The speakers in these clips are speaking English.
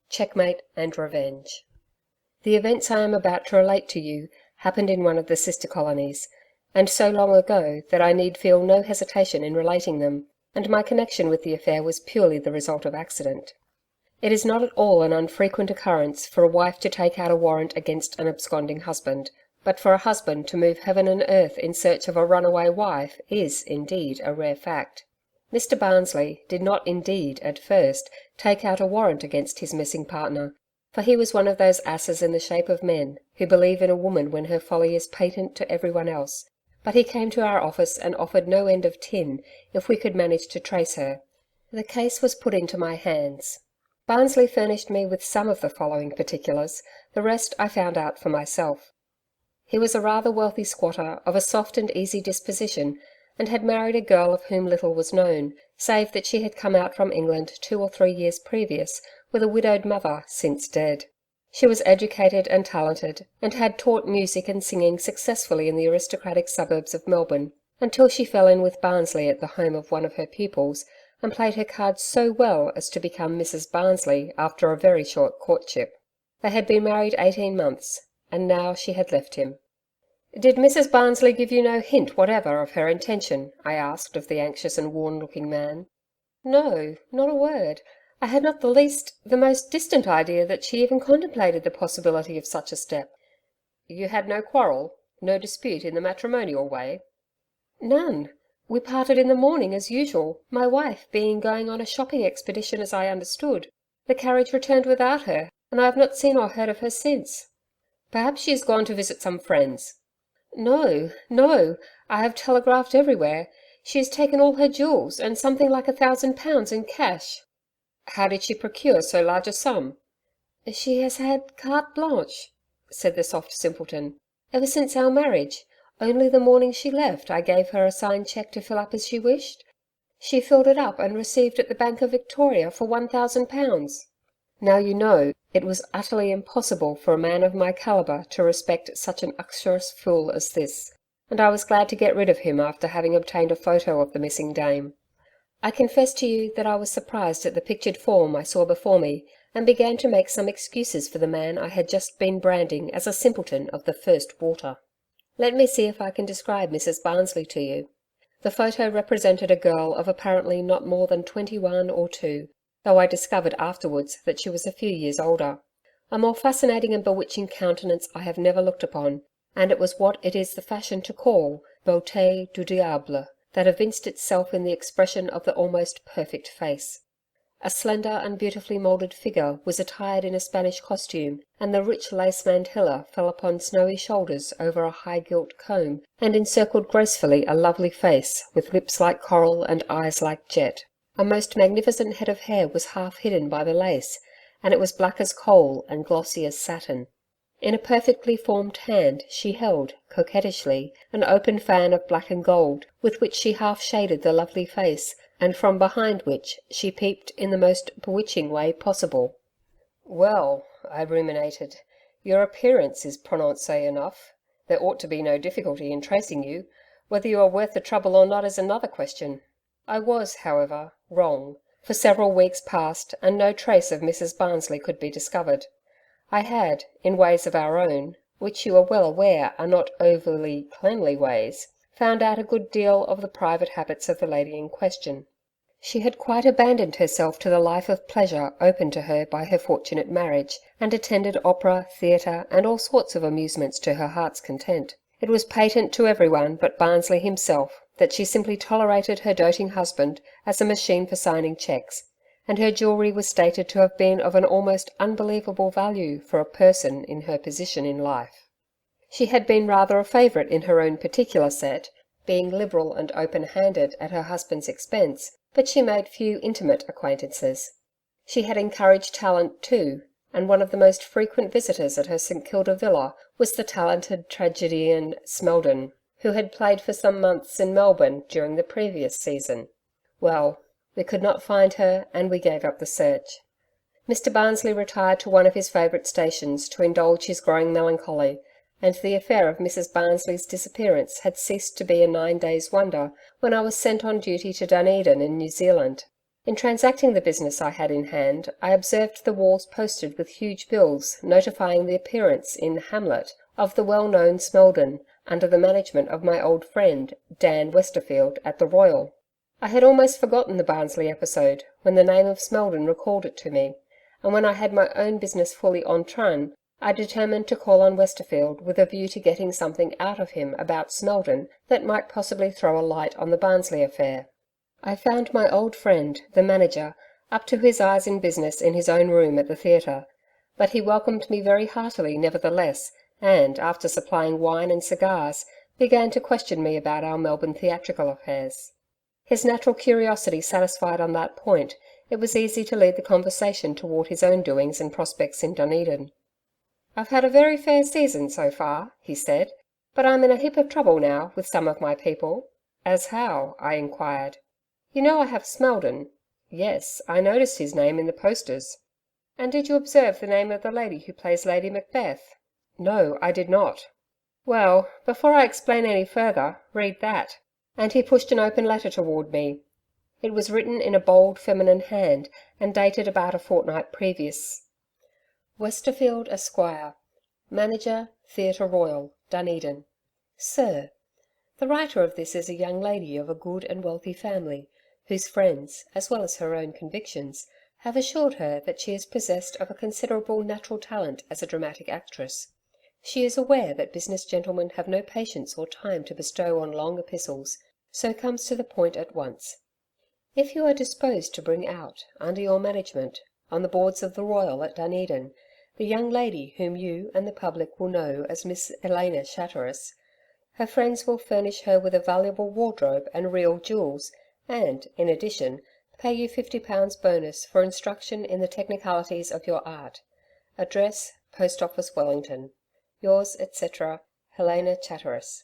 Checkmate and Revenge. The events I am about to relate to you happened in one of the sister colonies, and so long ago that I need feel no hesitation in relating them, and my connection with the affair was purely the result of accident. It is not at all an unfrequent occurrence for a wife to take out a warrant against an absconding husband, but for a husband to move heaven and earth in search of a runaway wife is, indeed, a rare fact. Mr. Barnsley did not indeed, at first, take out a warrant against his missing partner, for he was one of those asses in the shape of men, who believe in a woman when her folly is patent to everyone else, but he came to our office and offered no end of tin if we could manage to trace her. The case was put into my hands. Barnsley furnished me with some of the following particulars, the rest I found out for myself. He was a rather wealthy squatter of a soft and easy disposition, and had married a girl of whom little was known, save that she had come out from England 2 or 3 years previous, with a widowed mother, since dead. She was educated and talented, and had taught music and singing successfully in the aristocratic suburbs of Melbourne, until she fell in with Barnsley at the home of one of her pupils, and played her cards so well as to become Mrs. Barnsley after a very short courtship. They had been married 18 months, and now she had left him. "Did Mrs. Barnsley give you no hint whatever of her intention?" I asked of the anxious and worn-looking man. "No, not a word. I had not the most distant idea that she even contemplated the possibility of such a step." "You had no quarrel, no dispute in the matrimonial way?" "None. We parted in the morning as usual, my wife being going on a shopping expedition as I understood. The carriage returned without her, and I have not seen or heard of her since." "Perhaps she has gone to visit some friends." No, I have telegraphed everywhere. She has taken all her jewels, and something like £1,000 in cash." "How did she procure so large a sum?" "She has had carte blanche," said the soft simpleton, "ever since our marriage. Only the morning she left I gave her a signed cheque to fill up as she wished. She filled it up and received at the Bank of Victoria for £1,000. Now you know, it was utterly impossible for a man of my calibre to respect such an uxorious fool as this, and I was glad to get rid of him after having obtained a photo of the missing dame. I confess to you that I was surprised at the pictured form I saw before me, and began to make some excuses for the man I had just been branding as a simpleton of the first water. Let me see if I can describe Mrs. Barnsley to you. The photo represented a girl of apparently not more than 21 or 2, though I discovered afterwards that she was a few years older. A more fascinating and bewitching countenance I have never looked upon, and it was what it is the fashion to call beauté du diable that evinced itself in the expression of the almost perfect face. A slender and beautifully moulded figure was attired in a Spanish costume, and the rich lace mantilla fell upon snowy shoulders over a high gilt comb, and encircled gracefully a lovely face, with lips like coral and eyes like jet. A most magnificent head of hair was half hidden by the lace, and it was black as coal and glossy as satin. In a perfectly formed hand she held, coquettishly, an open fan of black and gold, with which she half shaded the lovely face, and from behind which she peeped in the most bewitching way possible. "Well," I ruminated, "your appearance is prononcé enough. There ought to be no difficulty in tracing you. Whether you are worth the trouble or not is another question." I was, however, wrong. For several weeks past, and no trace of Mrs. Barnsley could be discovered. I had, in ways of our own, which you are well aware are not overly cleanly ways, found out a good deal of the private habits of the lady in question. She had quite abandoned herself to the life of pleasure opened to her by her fortunate marriage, and attended opera, theatre, and all sorts of amusements to her heart's content. It was patent to everyone but Barnsley himself that she simply tolerated her doting husband as a machine for signing cheques, and her jewellery was stated to have been of an almost unbelievable value for a person in her position in life. She had been rather a favourite in her own particular set, being liberal and open-handed at her husband's expense, but she made few intimate acquaintances. She had encouraged talent too, and one of the most frequent visitors at her St Kilda villa was the talented tragedian Smeldon, who had played for some months in Melbourne during the previous season. Well, we could not find her, and we gave up the search. Mr. Barnsley retired to one of his favourite stations to indulge his growing melancholy, and the affair of Mrs. Barnsley's disappearance had ceased to be a 9 days' wonder when I was sent on duty to Dunedin in New Zealand. In transacting the business I had in hand, I observed the walls posted with huge bills notifying the appearance in Hamlet of the well-known Smeldon, under the management of my old friend, Dan Westerfield, at the Royal. I had almost forgotten the Barnsley episode, when the name of Smeldon recalled it to me, and when I had my own business fully en train, I determined to call on Westerfield with a view to getting something out of him about Smeldon that might possibly throw a light on the Barnsley affair. I found my old friend, the manager, up to his eyes in business in his own room at the theatre, but he welcomed me very heartily nevertheless, and, after supplying wine and cigars, began to question me about our Melbourne theatrical affairs. His natural curiosity satisfied on that point, it was easy to lead the conversation toward his own doings and prospects in Dunedin. "I've had a very fair season so far," he said, "but I'm in a heap of trouble now with some of my people." "As how?" I inquired. "You know I have Smeldon." "Yes, I noticed his name in the posters." "And did you observe the name of the lady who plays Lady Macbeth?" "No, I did not." "Well, before I explain any further, read that." And he pushed an open letter toward me. It was written in a bold feminine hand, and dated about a fortnight previous. Westerfield, Esquire, Manager, Theatre Royal, Dunedin. Sir, the writer of this is a young lady of a good and wealthy family, whose friends, as well as her own convictions, have assured her that she is possessed of a considerable natural talent as a dramatic actress. She is aware that business gentlemen have no patience or time to bestow on long epistles, so comes to the point at once. If you are disposed to bring out, under your management, on the boards of the Royal at Dunedin, the young lady whom you and the public will know as Miss Elena Chatteris, her friends will furnish her with a valuable wardrobe and real jewels, and, in addition, pay you £50 bonus for instruction in the technicalities of your art. Address, Post Office, Wellington. Yours, etc., Helena Chatteris.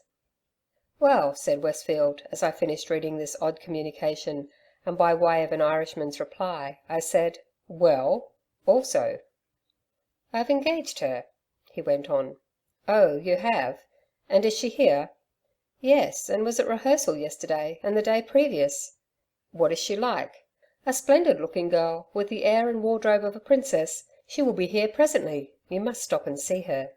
"Well," said Westfield, as I finished reading this odd communication, and by way of an Irishman's reply, I said, "Well, also?" "I've engaged her," he went on. "Oh, you have? And is she here?" "Yes, and was at rehearsal yesterday and the day previous." "What is she like?" "A splendid looking girl, with the air and wardrobe of a princess. She will be here presently. You must stop and see her."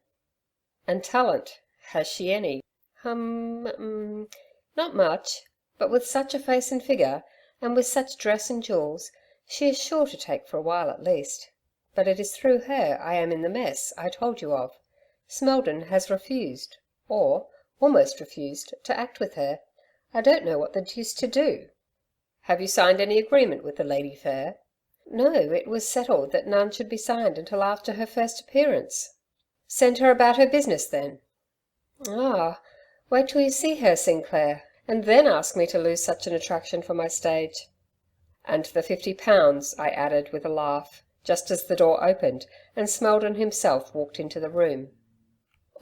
"And talent, has she any?" Not much, but with such a face and figure, and with such dress and jewels, she is sure to take for a while at least. But it is through her I am in the mess I told you of. Smeldon has refused, or almost refused, to act with her. I don't know what the deuce to do." "Have you signed any agreement with the lady fair?" "No, it was settled that none should be signed until after her first appearance." "Send her about her business then." "Ah, wait till you see her, Sinclair, and then ask me to lose such an attraction for my stage." "And the £50, I added with a laugh, just as the door opened, and Smeldon himself walked into the room.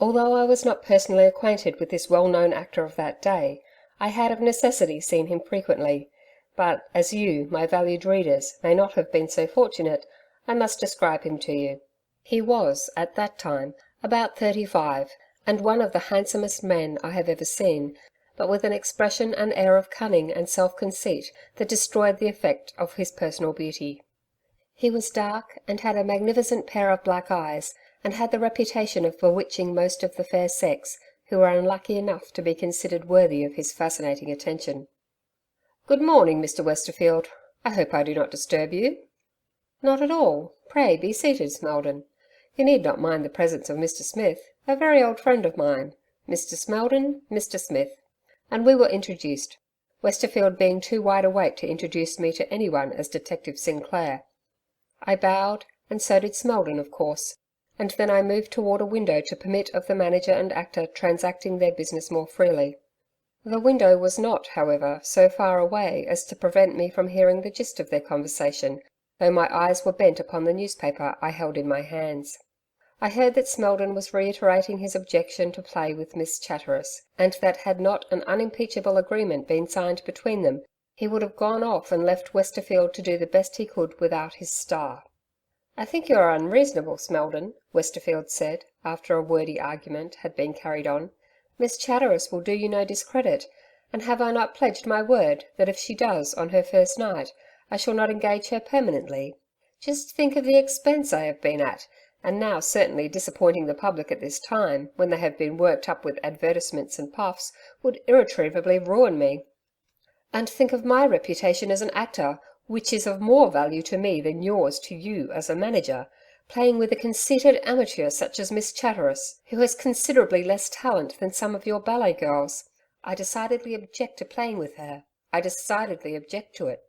Although I was not personally acquainted with this well-known actor of that day, I had of necessity seen him frequently, but as you, my valued readers, may not have been so fortunate, I must describe him to you. He was, at that time, about 35, and one of the handsomest men I have ever seen, but with an expression and air of cunning and self-conceit that destroyed the effect of his personal beauty. He was dark, and had a magnificent pair of black eyes, and had the reputation of bewitching most of the fair sex, who were unlucky enough to be considered worthy of his fascinating attention. "Good morning, Mr. Westerfield. I hope I do not disturb you." "Not at all. Pray be seated, Smeldon. You need not mind the presence of Mr. Smith, a very old friend of mine. Mr. Smeldon, Mr. Smith." And we were introduced, Westerfield being too wide awake to introduce me to anyone as Detective Sinclair. I bowed, and so did Smeldon, of course, and then I moved toward a window to permit of the manager and actor transacting their business more freely. The window was not, however, so far away as to prevent me from hearing the gist of their conversation, though my eyes were bent upon the newspaper I held in my hands. I heard that Smeldon was reiterating his objection to play with Miss Chatteris, and that had not an unimpeachable agreement been signed between them, he would have gone off and left Westerfield to do the best he could without his star. "I think you are unreasonable, Smeldon," Westerfield said, after a wordy argument had been carried on. "Miss Chatteris will do you no discredit, and have I not pledged my word that if she does on her first night, I shall not engage her permanently. Just think of the expense I have been at, and now certainly disappointing the public at this time, when they have been worked up with advertisements and puffs, would irretrievably ruin me. And think of my reputation as an actor, which is of more value to me than yours to you as a manager, playing with a conceited amateur such as Miss Chatteris, who has considerably less talent than some of your ballet girls. I decidedly object to playing with her. I decidedly object to it."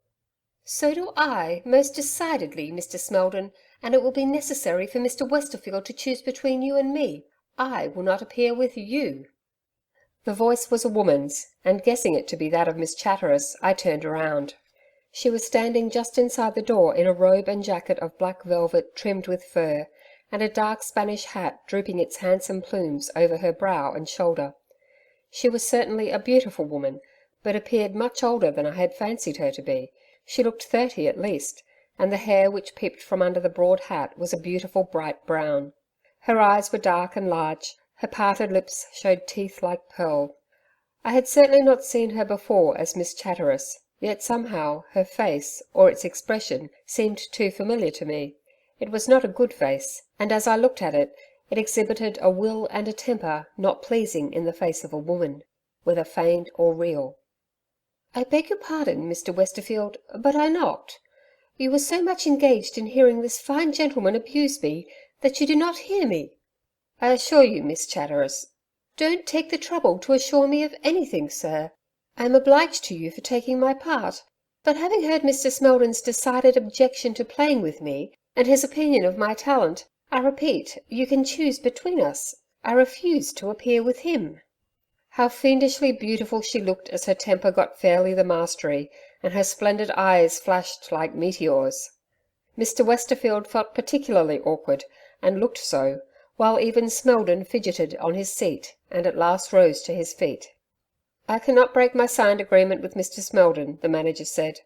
"So do I, most decidedly, Mr. Smeldon, and it will be necessary for Mr. Westerfield to choose between you and me. I will not appear with you." The voice was a woman's, and guessing it to be that of Miss Chatteris, I turned round. She was standing just inside the door in a robe and jacket of black velvet trimmed with fur, and a dark Spanish hat drooping its handsome plumes over her brow and shoulder. She was certainly a beautiful woman, but appeared much older than I had fancied her to be. She looked 30 at least, and the hair which peeped from under the broad hat was a beautiful bright brown. Her eyes were dark and large, her parted lips showed teeth like pearl. I had certainly not seen her before as Miss Chatteris, yet somehow her face, or its expression, seemed too familiar to me. It was not a good face, and as I looked at it, it exhibited a will and a temper not pleasing in the face of a woman, whether feigned or real. "I beg your pardon, Mr. Westerfield, but I knocked. You were so much engaged in hearing this fine gentleman abuse me, that you did not hear me." "I assure you, Miss Chatteris—" "Don't take the trouble to assure me of anything, sir. I am obliged to you for taking my part, but having heard Mr. Smeldon's decided objection to playing with me, and his opinion of my talent, I repeat, you can choose between us. I refuse to appear with him." How fiendishly beautiful she looked as her temper got fairly the mastery, and her splendid eyes flashed like meteors. Mr. Westerfield felt particularly awkward, and looked so, while even Smeldon fidgeted on his seat, and at last rose to his feet. "I cannot break my signed agreement with Mr. Smeldon," the manager said,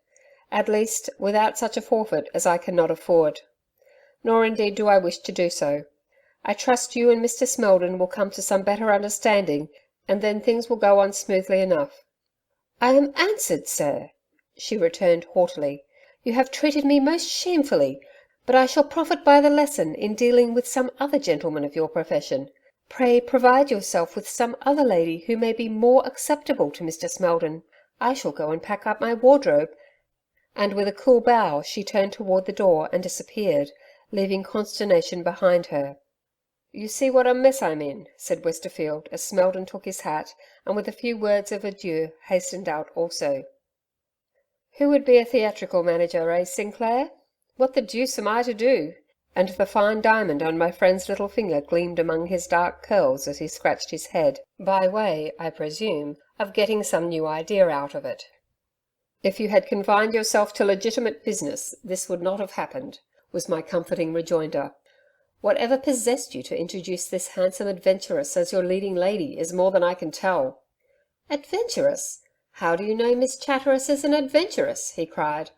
"at least, without such a forfeit as I cannot afford. Nor indeed do I wish to do so. I trust you and Mr. Smeldon will come to some better understanding, and then things will go on smoothly enough." "I am answered, sir," she returned haughtily. "You have treated me most shamefully, but I shall profit by the lesson in dealing with some other gentleman of your profession. Pray provide yourself with some other lady who may be more acceptable to Mr. Smeldon. I shall go and pack up my wardrobe," and with a cool bow she turned toward the door and disappeared, leaving consternation behind her. "You see what a mess I'm in," said Westerfield, as Smeldon took his hat, and with a few words of adieu hastened out also. "Who would be a theatrical manager, Sinclair? What the deuce am I to do?" And the fine diamond on my friend's little finger gleamed among his dark curls as he scratched his head, by way, I presume, of getting some new idea out of it. "If you had confined yourself to legitimate business, this would not have happened," was my comforting rejoinder. "Whatever possessed you to introduce this handsome adventuress as your leading lady is more than I can tell." "Adventuress? How do you know Miss Chatteris is an adventuress?" he cried.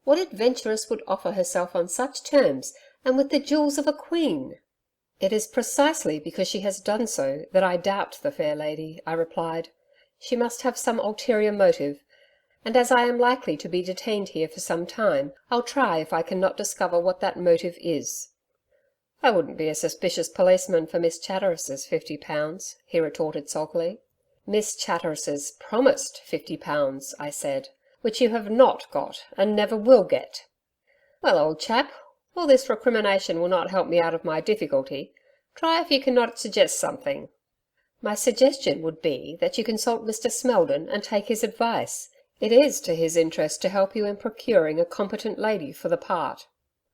"What adventuress would offer herself on such terms, and with the jewels of a queen?" "It is precisely because she has done so that I doubt the fair lady," I replied. "She must have some ulterior motive, and as I am likely to be detained here for some time, I'll try if I can not discover what that motive is." "I wouldn't be a suspicious policeman for Miss Chatteris's £50, he retorted sulkily. "Miss Chatteris's promised £50, I said, "which you have not got and never will get." "Well, old chap, all this recrimination will not help me out of my difficulty. Try if you cannot suggest something." "My suggestion would be that you consult Mr. Smeldon and take his advice. It is to his interest to help you in procuring a competent lady for the part."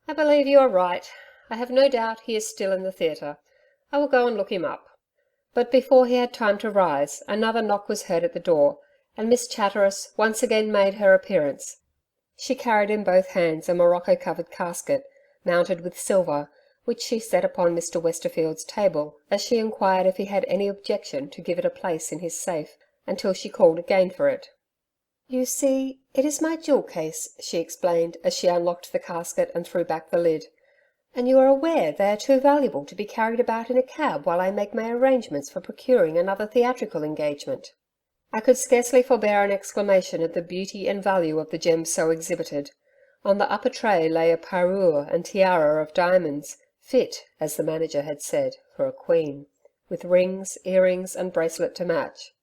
"I believe you are right. I have no doubt he is still in the theatre. I will go and look him up." But before he had time to rise, another knock was heard at the door, and Miss Chatteris once again made her appearance. She carried in both hands a morocco-covered casket, mounted with silver, which she set upon Mr. Westerfield's table, as she inquired if he had any objection to give it a place in his safe, until she called again for it. "You see, it is my jewel case," she explained, as she unlocked the casket and threw back the lid. "And you are aware they are too valuable to be carried about in a cab while I make my arrangements for procuring another theatrical engagement." I could scarcely forbear an exclamation at the beauty and value of the gems so exhibited. On the upper tray lay a parure and tiara of diamonds, fit, as the manager had said, for a queen, with rings, earrings and bracelet to match.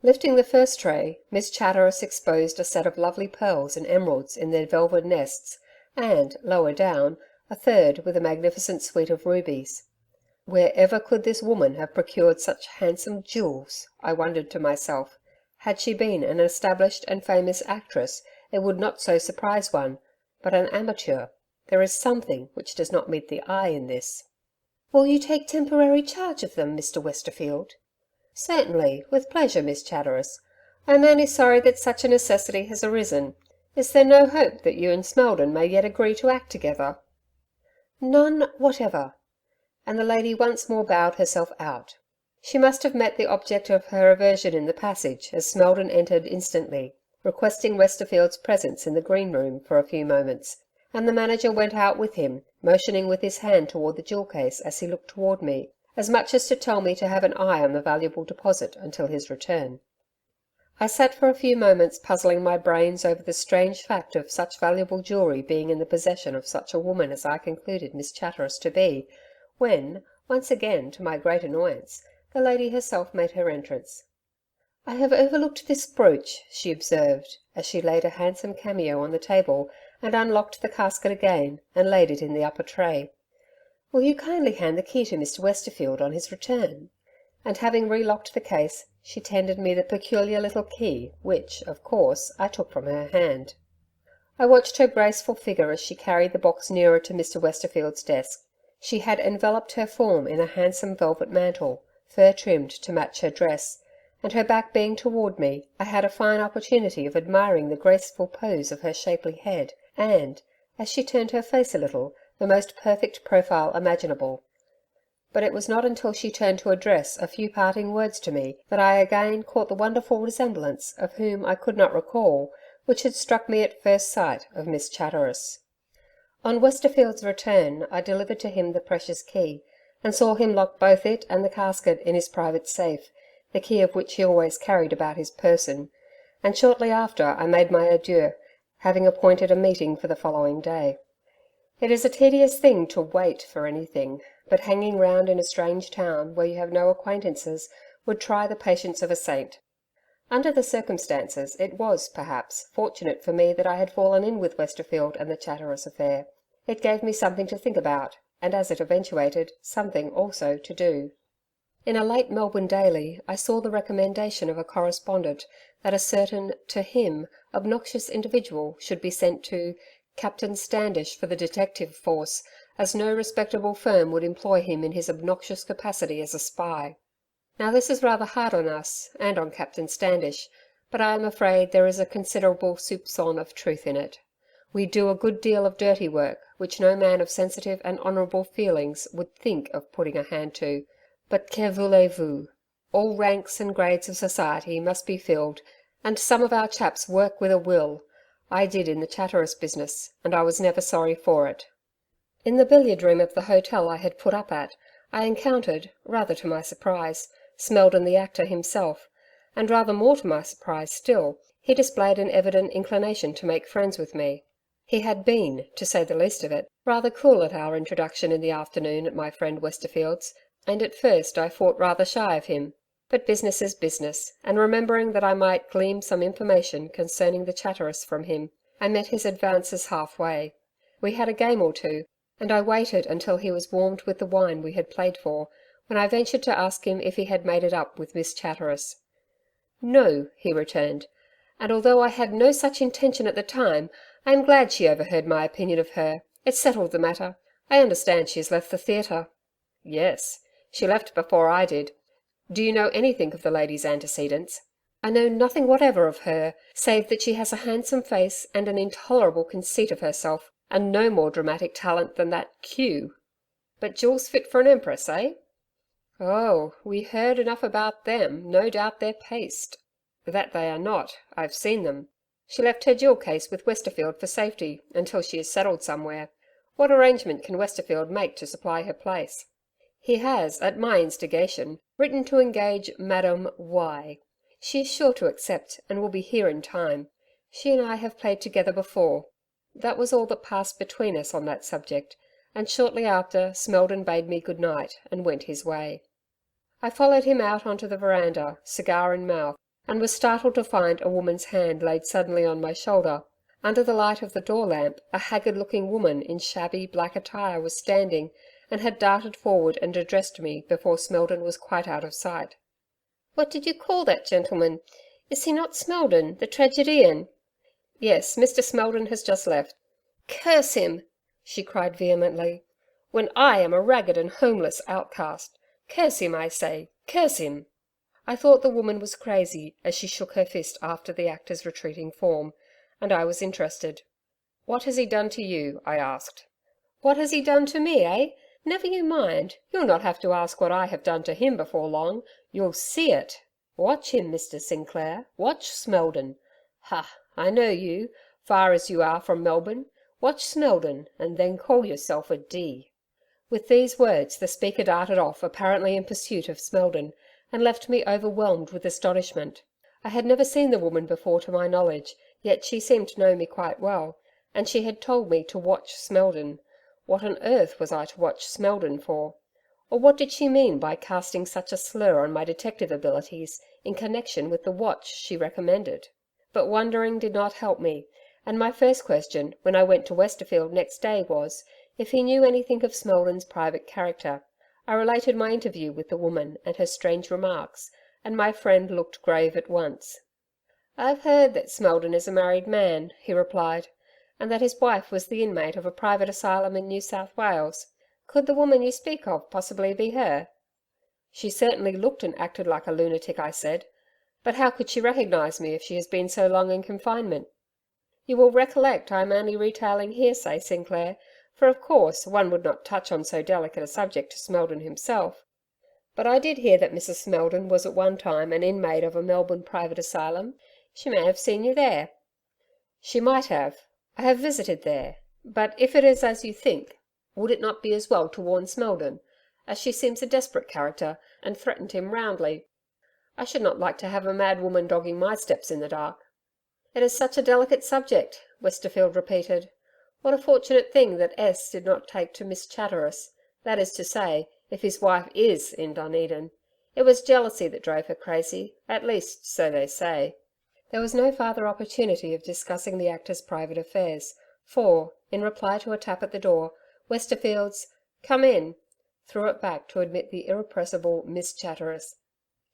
Lifting the first tray, Miss Chatteris exposed a set of lovely pearls and emeralds in their velvet nests, and, lower down, a third with a magnificent suite of rubies. Wherever could this woman have procured such handsome jewels, I wondered to myself. Had she been an established and famous actress, it would not so surprise one, but an amateur. There is something which does not meet the eye in this. "Will you take temporary charge of them, Mr. Westerfield?" "Certainly, with pleasure, Miss Chatteris. I am only sorry that such a necessity has arisen. Is there no hope that you and Smeldon may yet agree to act together?" "None whatever." And the lady once more bowed herself out. She must have met the object of her aversion in the passage, as Smeldon entered instantly, requesting Westerfield's presence in the green room for a few moments, and the manager went out with him, motioning with his hand toward the jewel case as he looked toward me, as much as to tell me to have an eye on the valuable deposit until his return. I sat for a few moments puzzling my brains over the strange fact of such valuable jewellery being in the possession of such a woman as I concluded Miss Chatteris to be, when, once again to my great annoyance, the lady herself made her entrance. "I have overlooked this brooch," she observed, as she laid a handsome cameo on the table and unlocked the casket again and laid it in the upper tray. "Will you kindly hand the key to Mr. Westerfield on his return?" And having relocked the case, she tendered me the peculiar little key which, of course, I took from her hand. I watched her graceful figure as she carried the box nearer to Mr. Westerfield's desk. She had enveloped her form in a handsome velvet mantle, fur-trimmed to match her dress, and her back being toward me, I had a fine opportunity of admiring the graceful pose of her shapely head and, as she turned her face a little, the most perfect profile imaginable. But it was not until she turned to address a few parting words to me that I again caught the wonderful resemblance of whom I could not recall, which had struck me at first sight of Miss Chatteris. On Westerfield's return, I delivered to him the precious key, and saw him lock both it and the casket in his private safe, the key of which he always carried about his person, and shortly after I made my adieu, having appointed a meeting for the following day. It is a tedious thing to wait for anything, but hanging round in a strange town where you have no acquaintances would try the patience of a saint. Under the circumstances, it was, perhaps, fortunate for me that I had fallen in with Westerfield and the Chatteris affair. It gave me something to think about, and as it eventuated, something also to do. In a late Melbourne daily, I saw the recommendation of a correspondent that a certain, to him, obnoxious individual should be sent to Captain Standish for the detective force, as no respectable firm would employ him in his obnoxious capacity as a spy. Now this is rather hard on us, and on Captain Standish, but I am afraid there is a considerable soupçon of truth in it. We do a good deal of dirty work, which no man of sensitive and honourable feelings would think of putting a hand to, but que voulez-vous? All ranks and grades of society must be filled, and some of our chaps work with a will. I did in the Chatteris business, and I was never sorry for it. In the billiard room of the hotel I had put up at, I encountered, rather to my surprise, Smeldon the actor himself, and rather more to my surprise still, he displayed an evident inclination to make friends with me. He had been, to say the least of it, rather cool at our introduction in the afternoon at my friend Westerfield's, and at first I fought rather shy of him. But business is business, and remembering that I might glean some information concerning the Chatteris from him, I met his advances halfway. We had a game or two, and I waited until he was warmed with the wine we had played for, when I ventured to ask him if he had made it up with Miss Chatteris. "No," he returned, "and although I had no such intention at the time, I am glad she overheard my opinion of her. It settled the matter. I understand she has left the theatre." "Yes, she left before I did. Do you know anything of the lady's antecedents?" "I know nothing whatever of her, save that she has a handsome face and an intolerable conceit of herself, and no more dramatic talent than that Q." "But jewels fit for an empress, eh?" "Oh, we heard enough about them. No doubt they're paste." "That they are not. I've seen them. She left her jewel case with Westerfield for safety, until she is settled somewhere. What arrangement can Westerfield make to supply her place?" "He has, at my instigation, written to engage Madame Y. She is sure to accept, and will be here in time. She and I have played together before." That was all that passed between us on that subject, and shortly after Smeldon bade me good night and went his way. I followed him out onto the veranda, cigar in mouth, and was startled to find a woman's hand laid suddenly on my shoulder. Under the light of the door lamp, a haggard-looking woman in shabby black attire was standing, and had darted forward and addressed me before Smeldon was quite out of sight. "What did you call that gentleman? Is he not Smeldon, the tragedian?" "Yes, Mr. Smeldon has just left." "Curse him!" she cried vehemently, "when I am a ragged and homeless outcast. Curse him, I say, curse him!" I thought the woman was crazy as she shook her fist after the actor's retreating form, and I was interested. "What has he done to you?" I asked. "What has he done to me, eh? Never you mind. You'll not have to ask what I have done to him before long. You'll see it. Watch him, Mr. Sinclair. Watch Smeldon. Ha! I know you, far as you are from Melbourne. Watch Smeldon, and then call yourself a D." With these words the speaker darted off, apparently in pursuit of Smeldon, and left me overwhelmed with astonishment. I had never seen the woman before to my knowledge, yet she seemed to know me quite well, and she had told me to watch Smeldon. What on earth was I to watch Smeldon for? Or what did she mean by casting such a slur on my detective abilities in connection with the watch she recommended? But wondering did not help me, and my first question, when I went to Westerfield next day, was if he knew anything of Smeldon's private character. I related my interview with the woman and her strange remarks, and my friend looked grave at once. "I've heard that Smeldon is a married man," he replied, "and that his wife was the inmate of a private asylum in New South Wales. Could the woman you speak of possibly be her?" "She certainly looked and acted like a lunatic," I said. "But how could she recognise me if she has been so long in confinement?" "You will recollect I am only retailing hearsay, Sinclair, for of course one would not touch on so delicate a subject to Smeldon himself. But I did hear that Mrs. Smeldon was at one time an inmate of a Melbourne private asylum. She may have seen you there." "She might have. I have visited there. But if it is as you think, would it not be as well to warn Smeldon, as she seems a desperate character, and threatened him roundly? I should not like to have a mad woman dogging my steps in the dark." "It is such a delicate subject," Westerfield repeated. "What a fortunate thing that S did not take to Miss Chatteris, that is to say, if his wife is in Dunedin. It was jealousy that drove her crazy, at least so they say." There was no farther opportunity of discussing the actor's private affairs, for, in reply to a tap at the door, Westerfield's "Come in" threw it back to admit the irrepressible Miss Chatteris.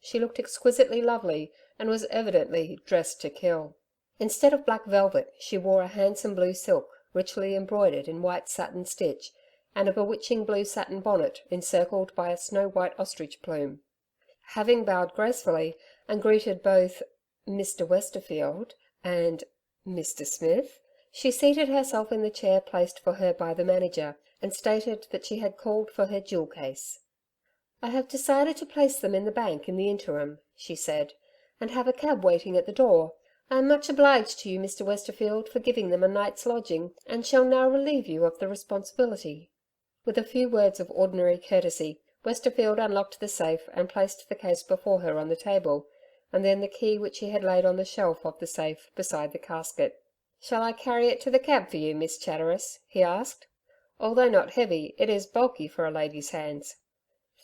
She looked exquisitely lovely and was evidently dressed to kill. Instead of black velvet, she wore a handsome blue silk, richly embroidered in white satin stitch, and a bewitching blue satin bonnet encircled by a snow-white ostrich plume. Having bowed gracefully and greeted both Mr. Westerfield and Mr. Smith, she seated herself in the chair placed for her by the manager, and stated that she had called for her jewel case. "I have decided to place them in the bank in the interim," she said, "and have a cab waiting at the door. I am much obliged to you, Mr. Westerfield, for giving them a night's lodging, and shall now relieve you of the responsibility." With a few words of ordinary courtesy, Westerfield unlocked the safe and placed the case before her on the table, and then the key which he had laid on the shelf of the safe beside the casket. "Shall I carry it to the cab for you, Miss Chatteris?" he asked. "Although not heavy, it is bulky for a lady's hands."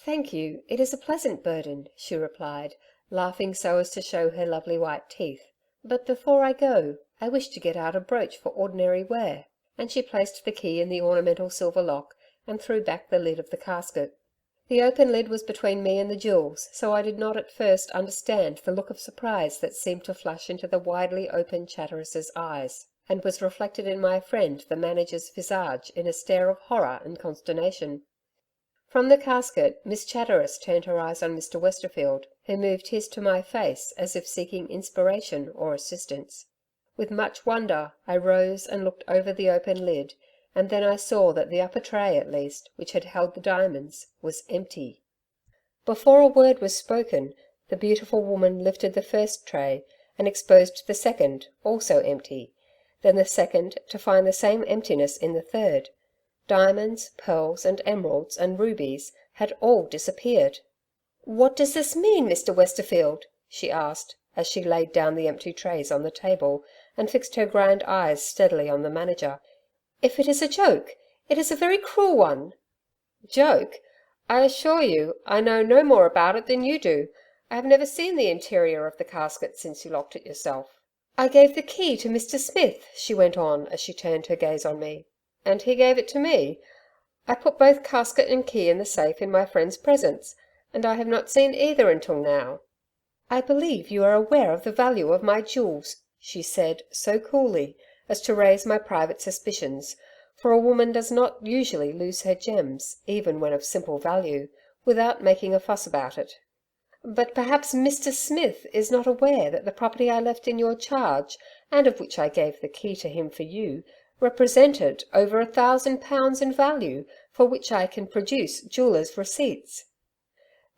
"Thank you, it is a pleasant burden," she replied, laughing so as to show her lovely white teeth. "But before I go, I wish to get out a brooch for ordinary wear," and she placed the key in the ornamental silver lock and threw back the lid of the casket. The open lid was between me and the jewels, so I did not at first understand the look of surprise that seemed to flash into the widely open Chatteris's eyes, and was reflected in my friend the manager's visage in a stare of horror and consternation. From the casket, Miss Chatteris turned her eyes on Mr. Westerfield, who moved his to my face as if seeking inspiration or assistance. With much wonder, I rose and looked over the open lid, and then I saw that the upper tray at least, which had held the diamonds, was empty. Before a word was spoken, the beautiful woman lifted the first tray and exposed the second, also empty, then the second, to find the same emptiness in the third. Diamonds, pearls and emeralds and rubies had all disappeared. "What does this mean, Mr. Westerfield?" she asked, as she laid down the empty trays on the table and fixed her grand eyes steadily on the manager. "If it is a joke, it is a very cruel one." "Joke? I assure you I know no more about it than you do. I have never seen the interior of the casket since you locked it yourself." "I gave the key to Mr. Smith," she went on as she turned her gaze on me. "And he gave it to me. I put both casket and key in the safe in my friend's presence, and I have not seen either until now." "I believe you are aware of the value of my jewels," she said, so coolly as to raise my private suspicions, for a woman does not usually lose her gems, even when of simple value, without making a fuss about it. "But perhaps Mr. Smith is not aware that the property I left in your charge, and of which I gave the key to him for you, represented over £1,000 in value, for which I can produce jewellers' receipts."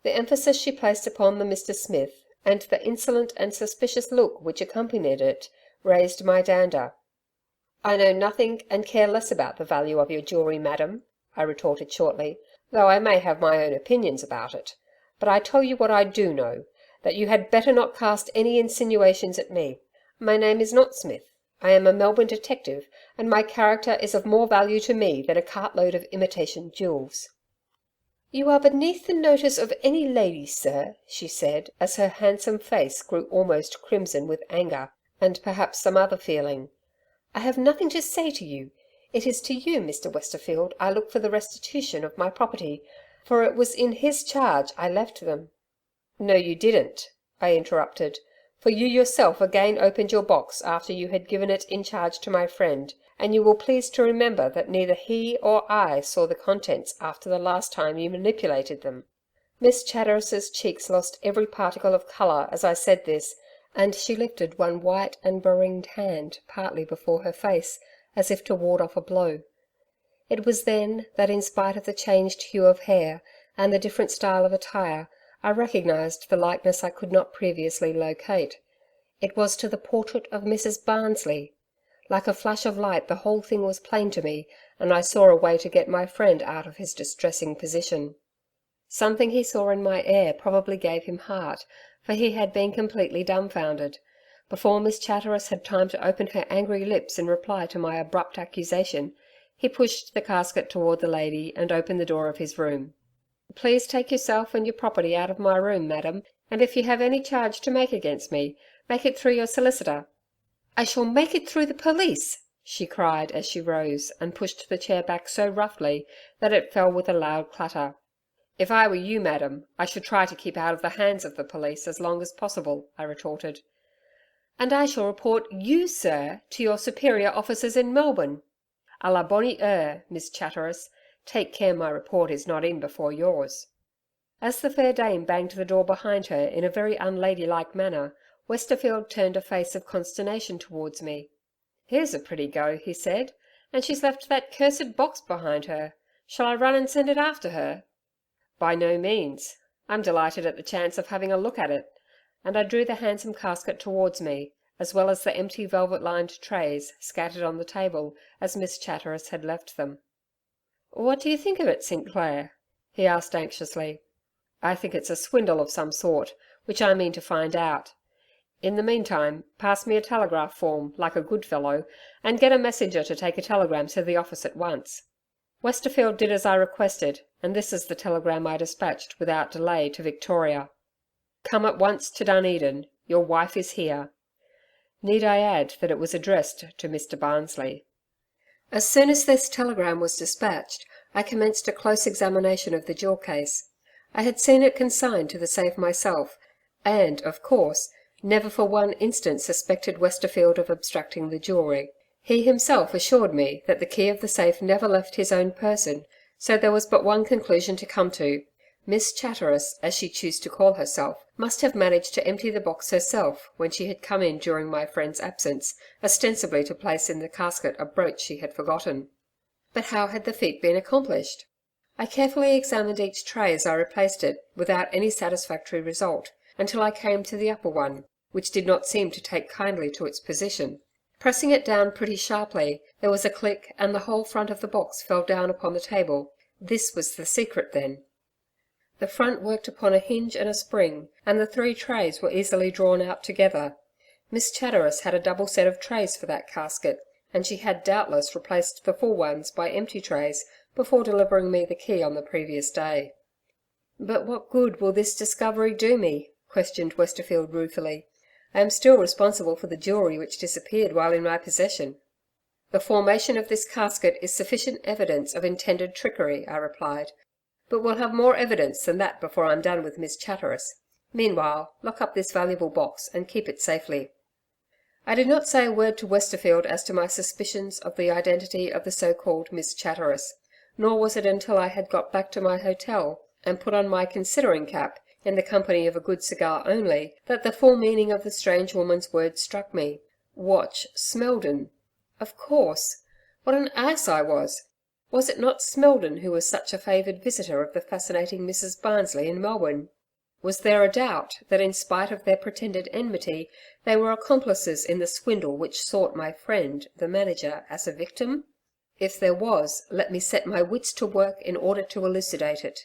The emphasis she placed upon the Mr. Smith, and the insolent and suspicious look which accompanied it, raised my dander. "I know nothing and care less about the value of your jewellery, madam," I retorted shortly, "though I may have my own opinions about it. But I tell you what I do know, that you had better not cast any insinuations at me. My name is not Smith. I am a Melbourne detective, and my character is of more value to me than a cartload of imitation jewels." "You are beneath the notice of any lady, sir," she said, as her handsome face grew almost crimson with anger, and perhaps some other feeling. "I have nothing to say to you. It is to you, Mr. Westerfield, I look for the restitution of my property, for it was in his charge I left them." "No, you didn't," I interrupted, "for you yourself again opened your box after you had given it in charge to my friend, and you will please to remember that neither he or I saw the contents after the last time you manipulated them." Miss Chatteris's cheeks lost every particle of colour as I said this, and she lifted one white and beringed hand partly before her face, as if to ward off a blow. It was then that, in spite of the changed hue of hair and the different style of attire, I recognised the likeness I could not previously locate. It was to the portrait of Mrs. Barnsley. Like a flash of light the whole thing was plain to me, and I saw a way to get my friend out of his distressing position. Something he saw in my air probably gave him heart, for he had been completely dumbfounded. Before Miss Chatteris had time to open her angry lips in reply to my abrupt accusation, he pushed the casket toward the lady and opened the door of his room. "Please take yourself and your property out of my room, madam, and if you have any charge to make against me, make it through your solicitor." "I shall make it through the police," she cried as she rose and pushed the chair back so roughly that it fell with a loud clatter. "If I were you, madam, I should try to keep out of the hands of the police as long as possible," I retorted. "And I shall report you, sir, to your superior officers in Melbourne." "A la bonne heure, Miss Chatteris. Take care my report is not in before yours." As the fair dame banged the door behind her in a very unladylike manner, Westerfield turned a face of consternation towards me. "Here's a pretty go," he said, "and she's left that cursed box behind her. Shall I run and send it after her?" "By no means. I'm delighted at the chance of having a look at it," and I drew the handsome casket towards me, as well as the empty velvet-lined trays scattered on the table as Miss Chatteris had left them. "What do you think of it, St. Clair?" he asked anxiously. "I think it's a swindle of some sort, which I mean to find out. In the meantime, pass me a telegraph form, like a good fellow, and get a messenger to take a telegram to the office at once." Westerfield did as I requested, and this is the telegram I dispatched without delay to Victoria. "Come at once to Dunedin. Your wife is here." Need I add that it was addressed to Mr. Barnsley? As soon as this telegram was dispatched, I commenced a close examination of the jewel case. I had seen it consigned to the safe myself, and, of course, never for one instant suspected Westerfield of abstracting the jewellery. He himself assured me that the key of the safe never left his own person, so there was but one conclusion to come to. Miss Chatteris, as she chose to call herself, must have managed to empty the box herself when she had come in during my friend's absence, ostensibly to place in the casket a brooch she had forgotten. But how had the feat been accomplished? I carefully examined each tray as I replaced it, without any satisfactory result, until I came to the upper one, which did not seem to take kindly to its position. Pressing it down pretty sharply, there was a click and the whole front of the box fell down upon the table. This was the secret then. The front worked upon a hinge and a spring, and the 3 trays were easily drawn out together. Miss Chatteris had a double set of trays for that casket, and she had doubtless replaced the full ones by empty trays before delivering me the key on the previous day. "But what good will this discovery do me?" questioned Westerfield ruefully. "I am still responsible for the jewellery which disappeared while in my possession." "The formation of this casket is sufficient evidence of intended trickery," I replied. "But we'll have more evidence than that before I'm done with Miss Chatteris. Meanwhile, lock up this valuable box and keep it safely." I did not say a word to Westerfield as to my suspicions of the identity of the so-called Miss Chatteris, nor was it until I had got back to my hotel and put on my considering cap in the company of a good cigar only, that the full meaning of the strange woman's words struck me. Watch Smeldon. Of course. What an ass I was. Was it not Smeldon who was such a favoured visitor of the fascinating Mrs. Barnsley in Melbourne? Was there a doubt that in spite of their pretended enmity, they were accomplices in the swindle which sought my friend, the manager, as a victim? If there was, let me set my wits to work in order to elucidate it.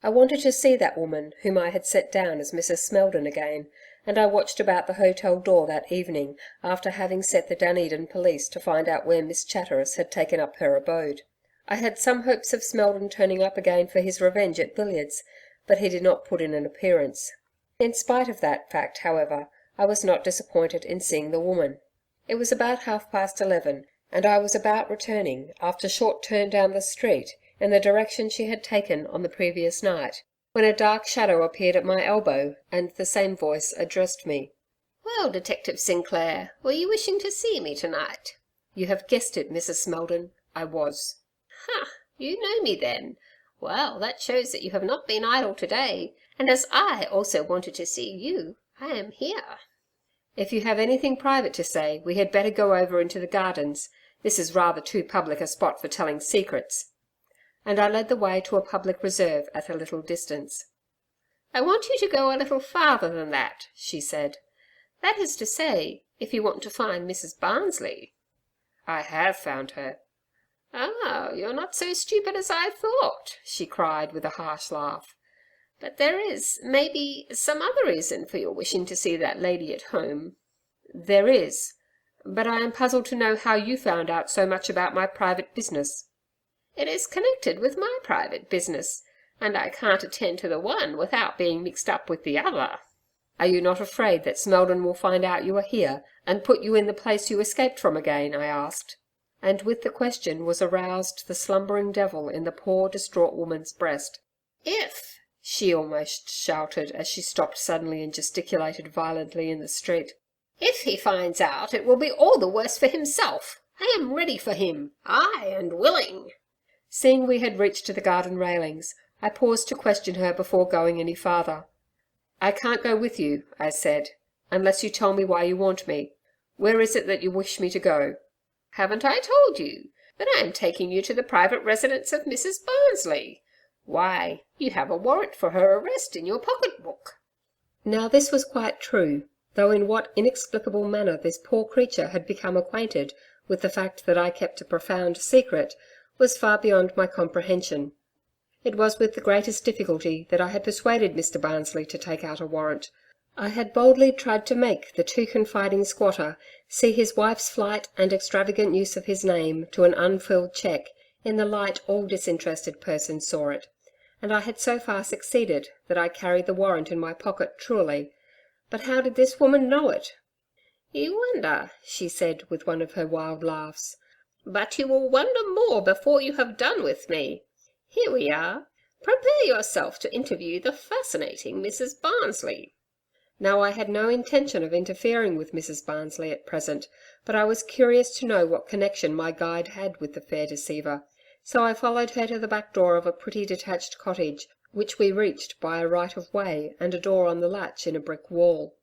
I wanted to see that woman whom I had set down as Mrs. Smeldon again, and I watched about the hotel door that evening after having set the Dunedin police to find out where Miss Chatteris had taken up her abode. I had some hopes of Smeldon turning up again for his revenge at billiards, but he did not put in an appearance. In spite of that fact, however, I was not disappointed in seeing the woman. It was about 11:30, and I was about returning, after a short turn down the street, in the direction she had taken on the previous night, when a dark shadow appeared at my elbow, and the same voice addressed me. "Well, Detective Sinclair, were you wishing to see me tonight?" "You have guessed it, Mrs. Smeldon. I was." "Ha! You know me then. Well, that shows that you have not been idle today, and as I also wanted to see you, I am here." "If you have anything private to say, we had better go over into the gardens. This is rather too public a spot for telling secrets." And I led the way to a public reserve at a little distance. "I want you to go a little farther than that," she said. "That is to say, if you want to find Mrs. Barnsley." "I have found her." "Oh, you're not so stupid as I thought," she cried with a harsh laugh. "But there is, maybe, some other reason for your wishing to see that lady at home." "There is. But I am puzzled to know how you found out so much about my private business." "It is connected with my private business, and I can't attend to the one without being mixed up with the other." "Are you not afraid that Smeldon will find out you are here, and put you in the place you escaped from again?" I asked. And with the question was aroused the slumbering devil in the poor distraught woman's breast. "If," she almost shouted as she stopped suddenly and gesticulated violently in the street. "If he finds out, it will be all the worse for himself. I am ready for him, aye, and willing." Seeing we had reached the garden railings, I paused to question her before going any farther. "I can't go with you," I said, "unless you tell me why you want me. Where is it that you wish me to go?" "Haven't I told you that I am taking you to the private residence of Mrs. Barnsley? Why, you have a warrant for her arrest in your pocket-book." Now this was quite true, though in what inexplicable manner this poor creature had become acquainted with the fact that I kept a profound secret was far beyond my comprehension. It was with the greatest difficulty that I had persuaded Mr. Barnsley to take out a warrant. I had boldly tried to make the too confiding squatter see his wife's flight and extravagant use of his name to an unfilled cheque in the light all disinterested persons saw it, and I had so far succeeded that I carried the warrant in my pocket truly. But how did this woman know it? "You wonder," she said with one of her wild laughs. "But you will wonder more before you have done with me. Here we are. Prepare yourself to interview the fascinating Mrs. Barnsley." Now I had no intention of interfering with Mrs. Barnsley at present, but I was curious to know what connection my guide had with the fair deceiver, so I followed her to the back door of a pretty detached cottage, which we reached by a right of way and a door on the latch in a brick wall.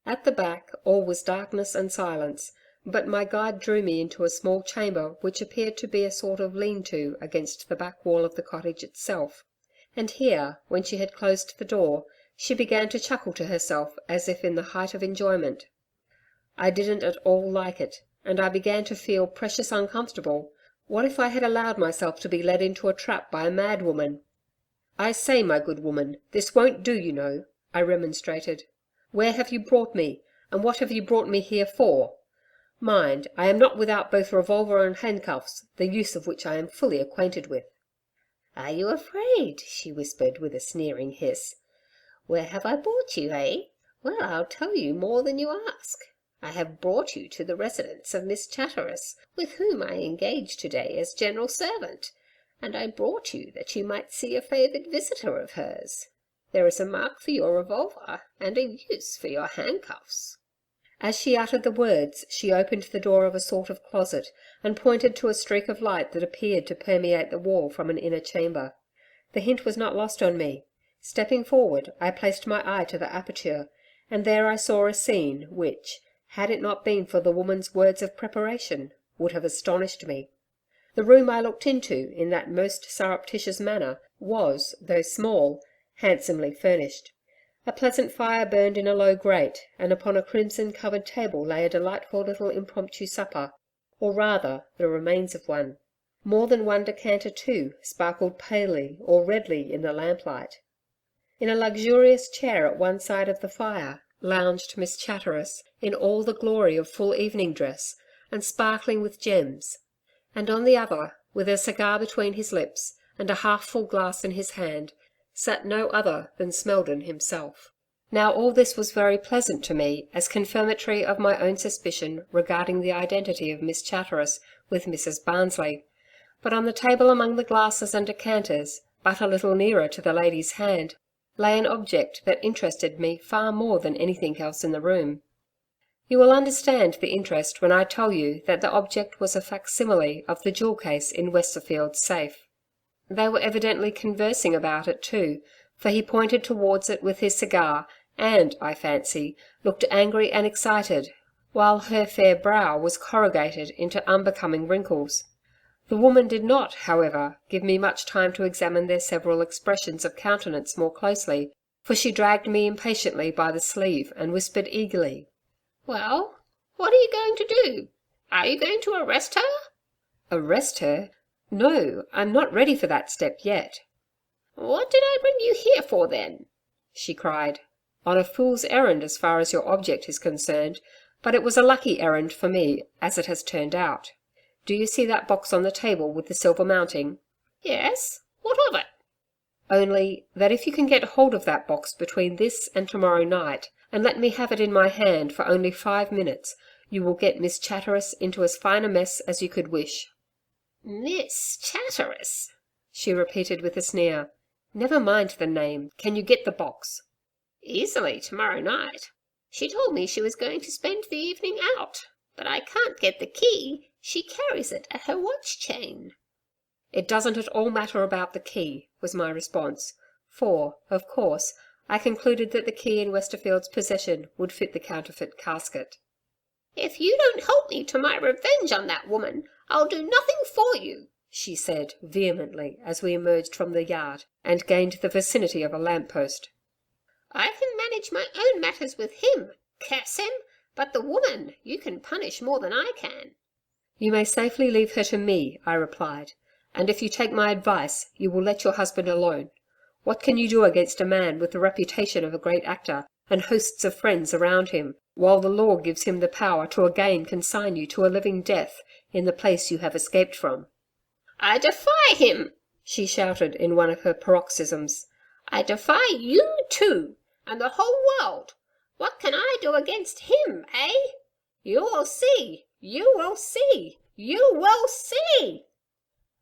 At the back all was darkness and silence, but my guide drew me into a small chamber which appeared to be a sort of lean-to against the back wall of the cottage itself. And here, when she had closed the door, she began to chuckle to herself as if in the height of enjoyment. I didn't at all like it, and I began to feel precious uncomfortable. What if I had allowed myself to be led into a trap by a mad woman? "I say, my good woman, this won't do, you know," I remonstrated. "Where have you brought me? And what have you brought me here for? Mind, I am not without both revolver and handcuffs, the use of which I am fully acquainted with." "Are you afraid?" she whispered with a sneering hiss. "Where have I brought you, eh? Well, I'll tell you more than you ask. I have brought you to the residence of Miss Chatteris, with whom I engaged today as general servant, and I brought you that you might see a favoured visitor of hers. There is a mark for your revolver, and a use for your handcuffs." As she uttered the words, she opened the door of a sort of closet and pointed to a streak of light that appeared to permeate the wall from an inner chamber. The hint was not lost on me. Stepping forward, I placed my eye to the aperture, and there I saw a scene which, had it not been for the woman's words of preparation, would have astonished me. The room I looked into, in that most surreptitious manner, was, though small, handsomely furnished. A pleasant fire burned in a low grate, and upon a crimson-covered table lay a delightful little impromptu supper, or rather, the remains of one. More than one decanter too sparkled palely or redly in the lamplight. In a luxurious chair at one side of the fire lounged Miss Chatteris in all the glory of full evening dress, and sparkling with gems, and on the other, with a cigar between his lips and a half-full glass in his hand, sat no other than Smeldon himself. Now all this was very pleasant to me as confirmatory of my own suspicion regarding the identity of Miss Chatteris with Mrs. Barnsley, but on the table among the glasses and decanters, but a little nearer to the lady's hand, lay an object that interested me far more than anything else in the room. You will understand the interest when I tell you that the object was a facsimile of the jewel case in Westerfield's safe. They were evidently conversing about it too, for he pointed towards it with his cigar and, I fancy, looked angry and excited, while her fair brow was corrugated into unbecoming wrinkles. The woman did not, however, give me much time to examine their several expressions of countenance more closely, for she dragged me impatiently by the sleeve and whispered eagerly, "Well, what are you going to do? Are you going to arrest her?" "Arrest her? No, I'm not ready for that step yet." "What did I bring you here for then?" she cried. "On a fool's errand as far as your object is concerned, but it was a lucky errand for me as it has turned out. Do you see that box on the table with the silver mounting?" "Yes, what of it?" "Only, that if you can get hold of that box between this and tomorrow night, and let me have it in my hand for only 5 minutes, you will get Miss Chatteris into as fine a mess as you could wish." "Miss Chatteris," she repeated with a sneer. "Never mind the name. Can you get the box?" "Easily tomorrow night. She told me she was going to spend the evening out, but I can't get the key. She carries it at her watch chain." "It doesn't at all matter about the key," was my response, for, of course, I concluded that the key in Westerfield's possession would fit the counterfeit casket. "If you don't help me to my revenge on that woman, I'll do nothing for you," she said vehemently as we emerged from the yard and gained the vicinity of a lamp-post. "I can manage my own matters with him, curse him, but the woman you can punish more than I can." "You may safely leave her to me," I replied, "and if you take my advice, you will let your husband alone. What can you do against a man with the reputation of a great actor and hosts of friends around him, while the law gives him the power to again consign you to a living death in the place you have escaped from?" "I defy him!" she shouted in one of her paroxysms. "I defy you too, and the whole world. What can I do against him, eh? You will see! You will see! You will see!"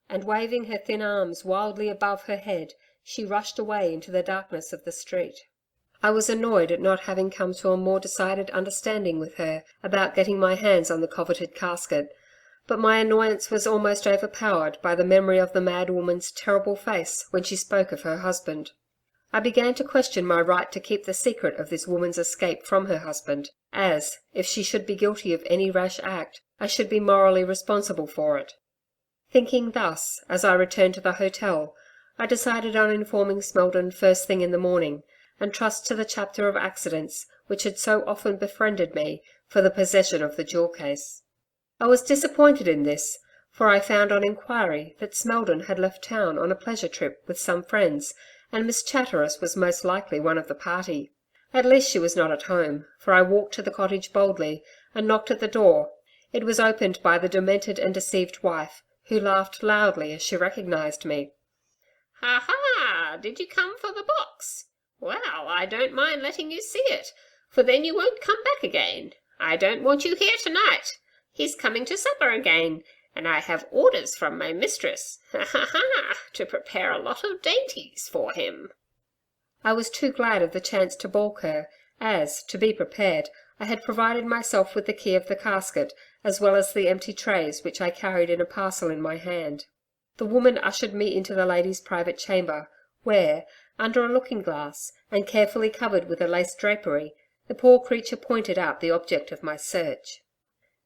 And waving her thin arms wildly above her head, she rushed away into the darkness of the street. I was annoyed at not having come to a more decided understanding with her about getting my hands on the coveted casket, but my annoyance was almost overpowered by the memory of the mad woman's terrible face when she spoke of her husband. I began to question my right to keep the secret of this woman's escape from her husband, as, if she should be guilty of any rash act, I should be morally responsible for it. Thinking thus, as I returned to the hotel, I decided on informing Smeldon first thing in the morning, and trust to the chapter of accidents which had so often befriended me for the possession of the jewel case. I was disappointed in this, for I found on inquiry that Smeldon had left town on a pleasure trip with some friends, and Miss Chatteris was most likely one of the party. At least she was not at home, for I walked to the cottage boldly and knocked at the door. It was opened by the demented and deceived wife, who laughed loudly as she recognised me. "Ha ha! Did you come for the box? Well, I don't mind letting you see it, for then you won't come back again. I don't want you here tonight. He's coming to supper again, and I have orders from my mistress, ha ha ha, to prepare a lot of dainties for him." I was too glad of the chance to balk her, as, to be prepared, I had provided myself with the key of the casket, as well as the empty trays which I carried in a parcel in my hand. The woman ushered me into the lady's private chamber, where, under a looking-glass, and carefully covered with a lace drapery, the poor creature pointed out the object of my search.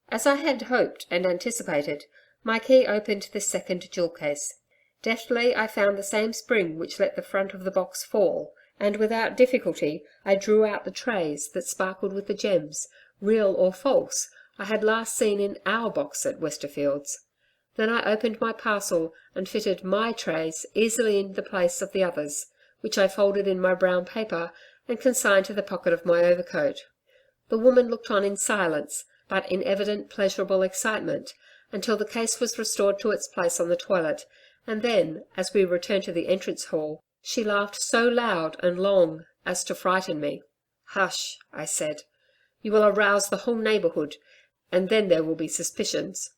As I had hoped and anticipated, my key opened this second jewel case. Deftly I found the same spring which let the front of the box fall, and without difficulty I drew out the trays that sparkled with the gems, real or false, I had last seen in our box at Westerfield's. Then I opened my parcel and fitted my trays easily in the place of the others, which I folded in my brown paper and consigned to the pocket of my overcoat. The woman looked on in silence, but in evident pleasurable excitement, until the case was restored to its place on the toilet, and then, as we returned to the entrance hall, she laughed so loud and long as to frighten me. "Hush," I said. "You will arouse the whole neighbourhood, and then there will be suspicions.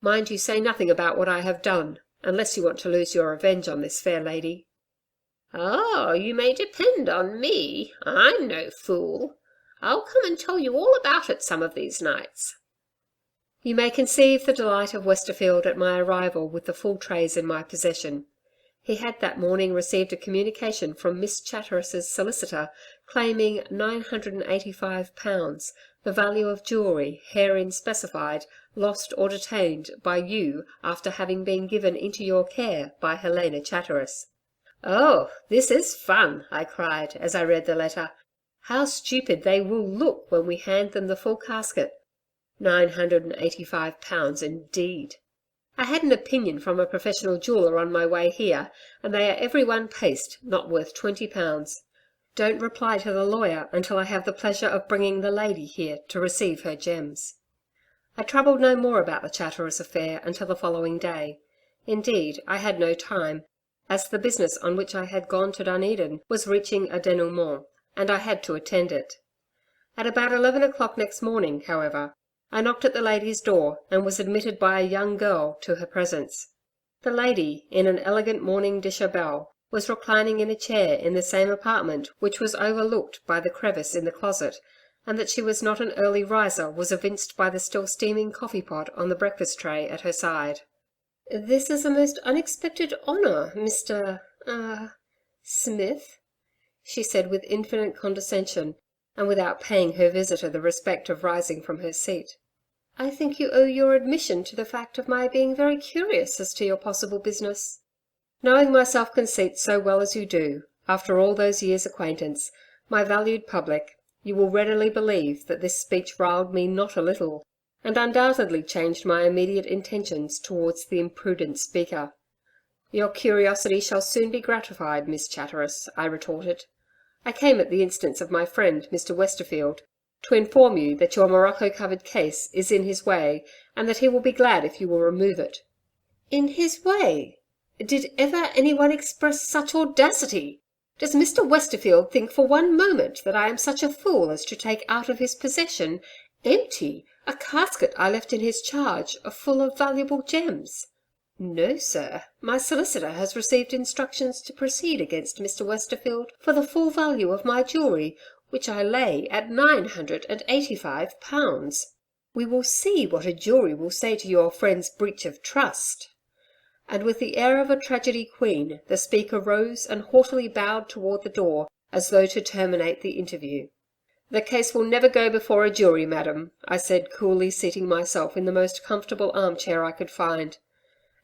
Mind you say nothing about what I have done, unless you want to lose your revenge on this fair lady." "Oh, you may depend on me. I'm no fool. I'll come and tell you all about it some of these nights." You may conceive the delight of Westerfield at my arrival with the full trays in my possession. He had that morning received a communication from Miss Chatteris's solicitor claiming £985, the value of jewellery, herein specified, lost or detained by you after having been given into your care by Helena Chatteris. "Oh, this is fun," I cried as I read the letter. "How stupid they will look when we hand them the full casket. £985 indeed. I had an opinion from a professional jeweller on my way here, and they are every one paste, not worth £20. Don't reply to the lawyer until I have the pleasure of bringing the lady here to receive her gems." I troubled no more about the Chatteris affair until the following day. Indeed, I had no time, as the business on which I had gone to Dunedin was reaching a denouement, and I had to attend it. At about 11 o'clock next morning, however, I knocked at the lady's door and was admitted by a young girl to her presence. The lady, in an elegant mourning dishabille, was reclining in a chair in the same apartment which was overlooked by the crevice in the closet, and that she was not an early riser was evinced by the still steaming coffee pot on the breakfast tray at her side. "This is a most unexpected honour, Mr. Smith," she said with infinite condescension, and without paying her visitor the respect of rising from her seat. "I think you owe your admission to the fact of my being very curious as to your possible business." Knowing my self-conceit so well as you do, after all those years' acquaintance, my valued public, you will readily believe that this speech riled me not a little, and undoubtedly changed my immediate intentions towards the imprudent speaker. "Your curiosity shall soon be gratified, Miss Chatteris," I retorted. "I came at the instance of my friend, Mr. Westerfield, to inform you that your morocco-covered case is in his way, and that he will be glad if you will remove it." "In his way? Did ever anyone express such audacity? Does Mr. Westerfield think for one moment that I am such a fool as to take out of his possession, empty, a casket I left in his charge, full of valuable gems? No, sir. My solicitor has received instructions to proceed against Mr. Westerfield for the full value of my jewellery, which I lay at £985. We will see what a jury will say to your friend's breach of trust." And with the air of a tragedy queen, the speaker rose and haughtily bowed toward the door, as though to terminate the interview. "The case will never go before a jury, madam," I said, coolly seating myself in the most comfortable armchair I could find.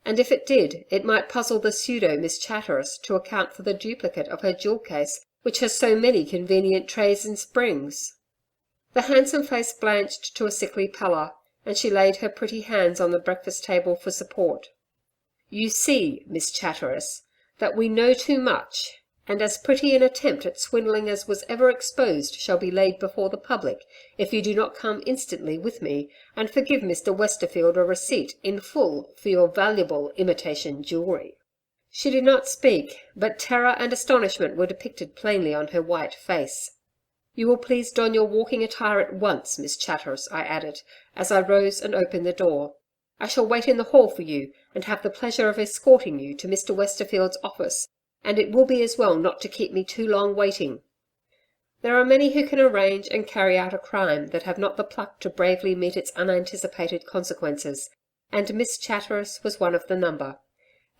"And if it did, it might puzzle the pseudo Miss Chatteris to account for the duplicate of her jewel case, which has so many convenient trays and springs." The handsome face blanched to a sickly pallor, and she laid her pretty hands on the breakfast table for support. "You see, Miss Chatteris, that we know too much. and as pretty an attempt at swindling as was ever exposed shall be laid before the public if you do not come instantly with me and forgive Mr. Westerfield a receipt in full for your valuable imitation jewellery." She did not speak, but terror and astonishment were depicted plainly on her white face. "You will please don your walking attire at once, Miss Chatteris," I added, as I rose and opened the door. "I shall wait in the hall for you, and have the pleasure of escorting you to Mr. Westerfield's office, and it will be as well not to keep me too long waiting." There are many who can arrange and carry out a crime that have not the pluck to bravely meet its unanticipated consequences, and Miss Chatteris was one of the number.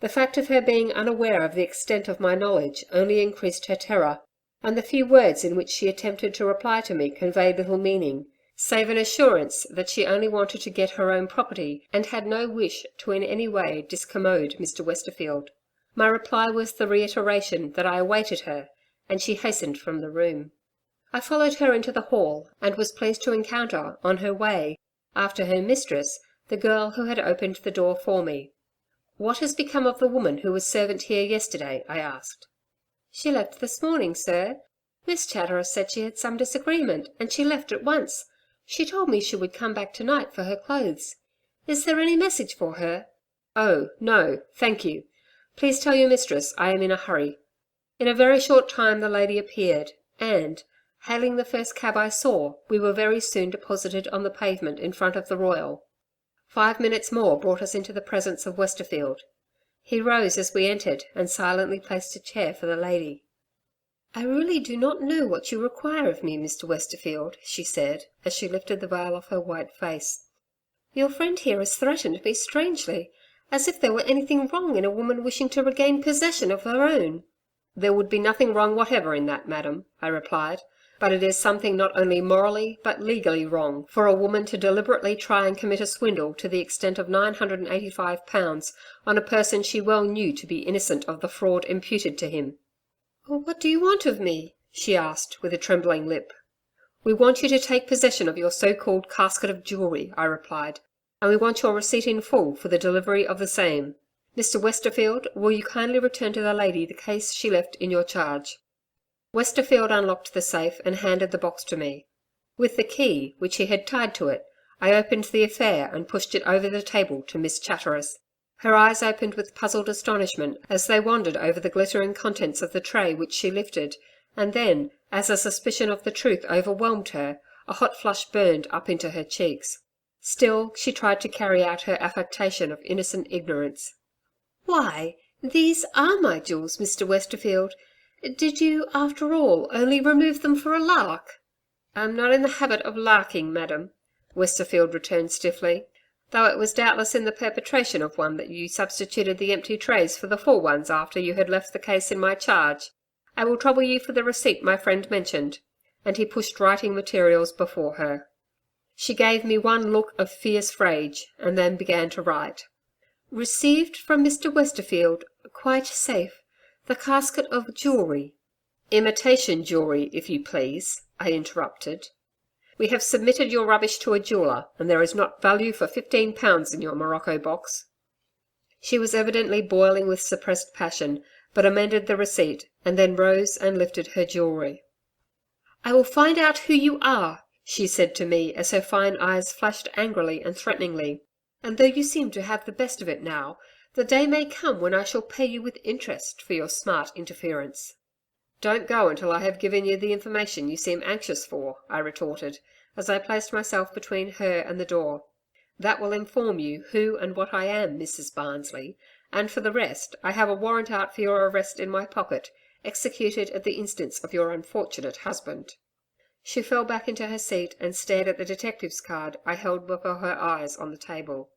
The fact of her being unaware of the extent of my knowledge only increased her terror, and the few words in which she attempted to reply to me conveyed little meaning, save an assurance that she only wanted to get her own property and had no wish to in any way discommode Mr. Westerfield. My reply was the reiteration that I awaited her, and she hastened from the room. I followed her into the hall, and was pleased to encounter, on her way, after her mistress, the girl who had opened the door for me. "What has become of the woman who was servant here yesterday?" I asked. "She left this morning, sir. Miss Chatteris said she had some disagreement, and she left at once. She told me she would come back tonight for her clothes. Is there any message for her?" "Oh, no, thank you. Please tell your mistress I am in a hurry." In a very short time the lady appeared, and, hailing the first cab I saw, we were very soon deposited on the pavement in front of the Royal. 5 minutes more brought us into the presence of Westerfield. He rose as we entered and silently placed a chair for the lady. "I really do not know what you require of me, Mr. Westerfield," she said, as she lifted the veil off her white face. "Your friend here has threatened me strangely, as if there were anything wrong in a woman wishing to regain possession of her own." "There would be nothing wrong whatever in that, madam," I replied. "But it is something not only morally but legally wrong for a woman to deliberately try and commit a swindle to the extent of £985 on a person she well knew to be innocent of the fraud imputed to him." "What do you want of me?" she asked with a trembling lip. "We want you to take possession of your so-called casket of jewellery," I replied, "and we want your receipt in full for the delivery of the same. Mr. Westerfield, will you kindly return to the lady the case she left in your charge?" Westerfield unlocked the safe and handed the box to me. With the key, which he had tied to it, I opened the affair and pushed it over the table to Miss Chatteris. Her eyes opened with puzzled astonishment as they wandered over the glittering contents of the tray which she lifted, and then, as a suspicion of the truth overwhelmed her, a hot flush burned up into her cheeks. Still, she tried to carry out her affectation of innocent ignorance. "Why, these are my jewels, Mr. Westerfield. Did you, after all, only remove them for a lark?" "I'm not in the habit of larking, madam," Westerfield returned stiffly, "though it was doubtless in the perpetration of one that you substituted the empty trays for the full ones after you had left the case in my charge. I will trouble you for the receipt my friend mentioned," and he pushed writing materials before her. She gave me one look of fierce rage, and then began to write. "Received from Mr. Westerfield, quite safe, the casket of jewellery." "Imitation jewellery, if you please," I interrupted. "We have submitted your rubbish to a jeweller, and there is not value for £15 in your morocco box." She was evidently boiling with suppressed passion, but amended the receipt, and then rose and lifted her jewellery. "I will find out who you are," she said to me as her fine eyes flashed angrily and threateningly. "And though you seem to have the best of it now, the day may come when I shall pay you with interest for your smart interference." "Don't go until I have given you the information you seem anxious for," I retorted, as I placed myself between her and the door. "That will inform you who and what I am, Mrs. Barnsley, and for the rest, I have a warrant out for your arrest in my pocket, executed at the instance of your unfortunate husband." She fell back into her seat and stared at the detective's card I held before her eyes on the table.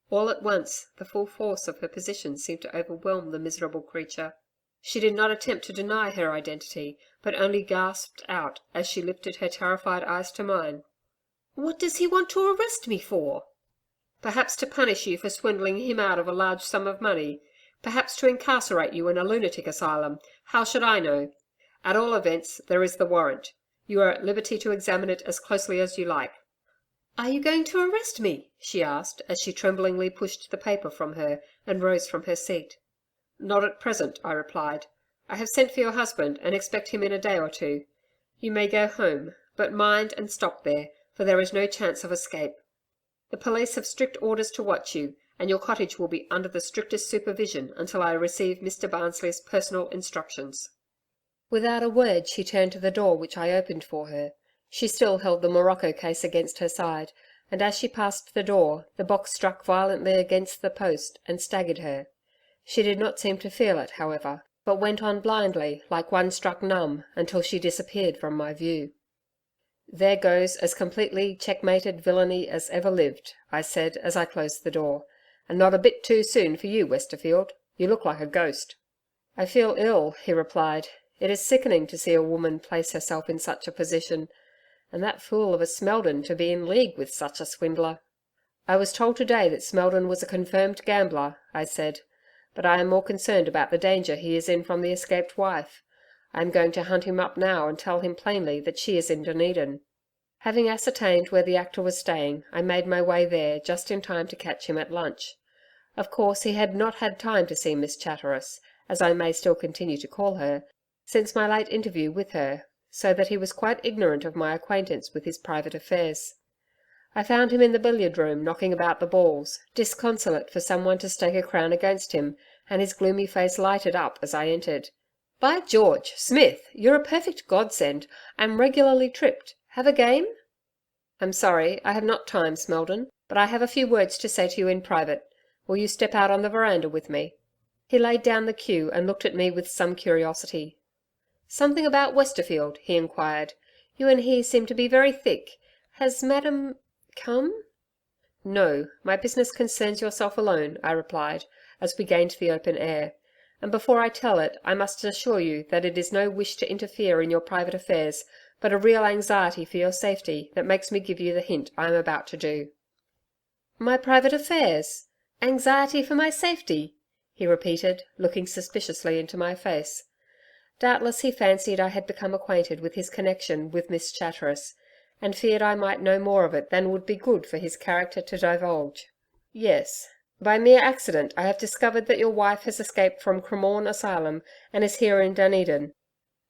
All at once, the full force of her position seemed to overwhelm the miserable creature. She did not attempt to deny her identity, but only gasped out as she lifted her terrified eyes to mine. "What does he want to arrest me for?" "Perhaps to punish you for swindling him out of a large sum of money. Perhaps to incarcerate you in a lunatic asylum. How should I know? At all events, there is the warrant. You are at liberty to examine it as closely as you like." "Are you going to arrest me?" she asked, as she tremblingly pushed the paper from her and rose from her seat. "Not at present," I replied. I have sent for your husband and expect him in a day or two. You may go home, but mind and stop there, for there is no chance of escape. The police have strict orders to watch you, and your cottage will be under the strictest supervision until I receive Mr. Barnsley's personal instructions." Without a word she turned to the door, which I opened for her. She still held the morocco case against her side, and as she passed the door, the box struck violently against the post and staggered her. She did not seem to feel it, however, but went on blindly, like one struck numb, until she disappeared from my view. "There goes as completely checkmated villainy as ever lived," I said as I closed the door. "And not a bit too soon for you, Westerfield. You look like a ghost." "I feel ill," he replied. "It is sickening to see a woman place herself in such a position. And that fool of a Smeldon to be in league with such a swindler." "I was told today that Smeldon was a confirmed gambler," I said, "but I am more concerned about the danger he is in from the escaped wife. I am going to hunt him up now and tell him plainly that she is in Dunedin." Having ascertained where the actor was staying, I made my way there just in time to catch him at lunch. Of course he had not had time to see Miss Chatteris, as I may still continue to call her, since my late interview with her, so that he was quite ignorant of my acquaintance with his private affairs. I found him in the billiard room knocking about the balls, disconsolate for someone to stake a crown against him, and his gloomy face lighted up as I entered. "By George, Smith, you're a perfect godsend. I'm regularly tripped. Have a game?" "I'm sorry, I have not time, Smeldon, but I have a few words to say to you in private. Will you step out on the veranda with me?" He laid down the cue and looked at me with some curiosity. "Something about Westerfield?" he inquired. "You and he seem to be very thick. Has Madam come?" "No, my business concerns yourself alone," I replied, as we gained the open air. "And before I tell it, I must assure you that it is no wish to interfere in your private affairs, but a real anxiety for your safety that makes me give you the hint I am about to do." "My private affairs? Anxiety for my safety?" he repeated, looking suspiciously into my face. Doubtless he fancied I had become acquainted with his connection with Miss Chatteris, and feared I might know more of it than would be good for his character to divulge. "Yes. By mere accident I have discovered that your wife has escaped from Cremorne Asylum and is here in Dunedin.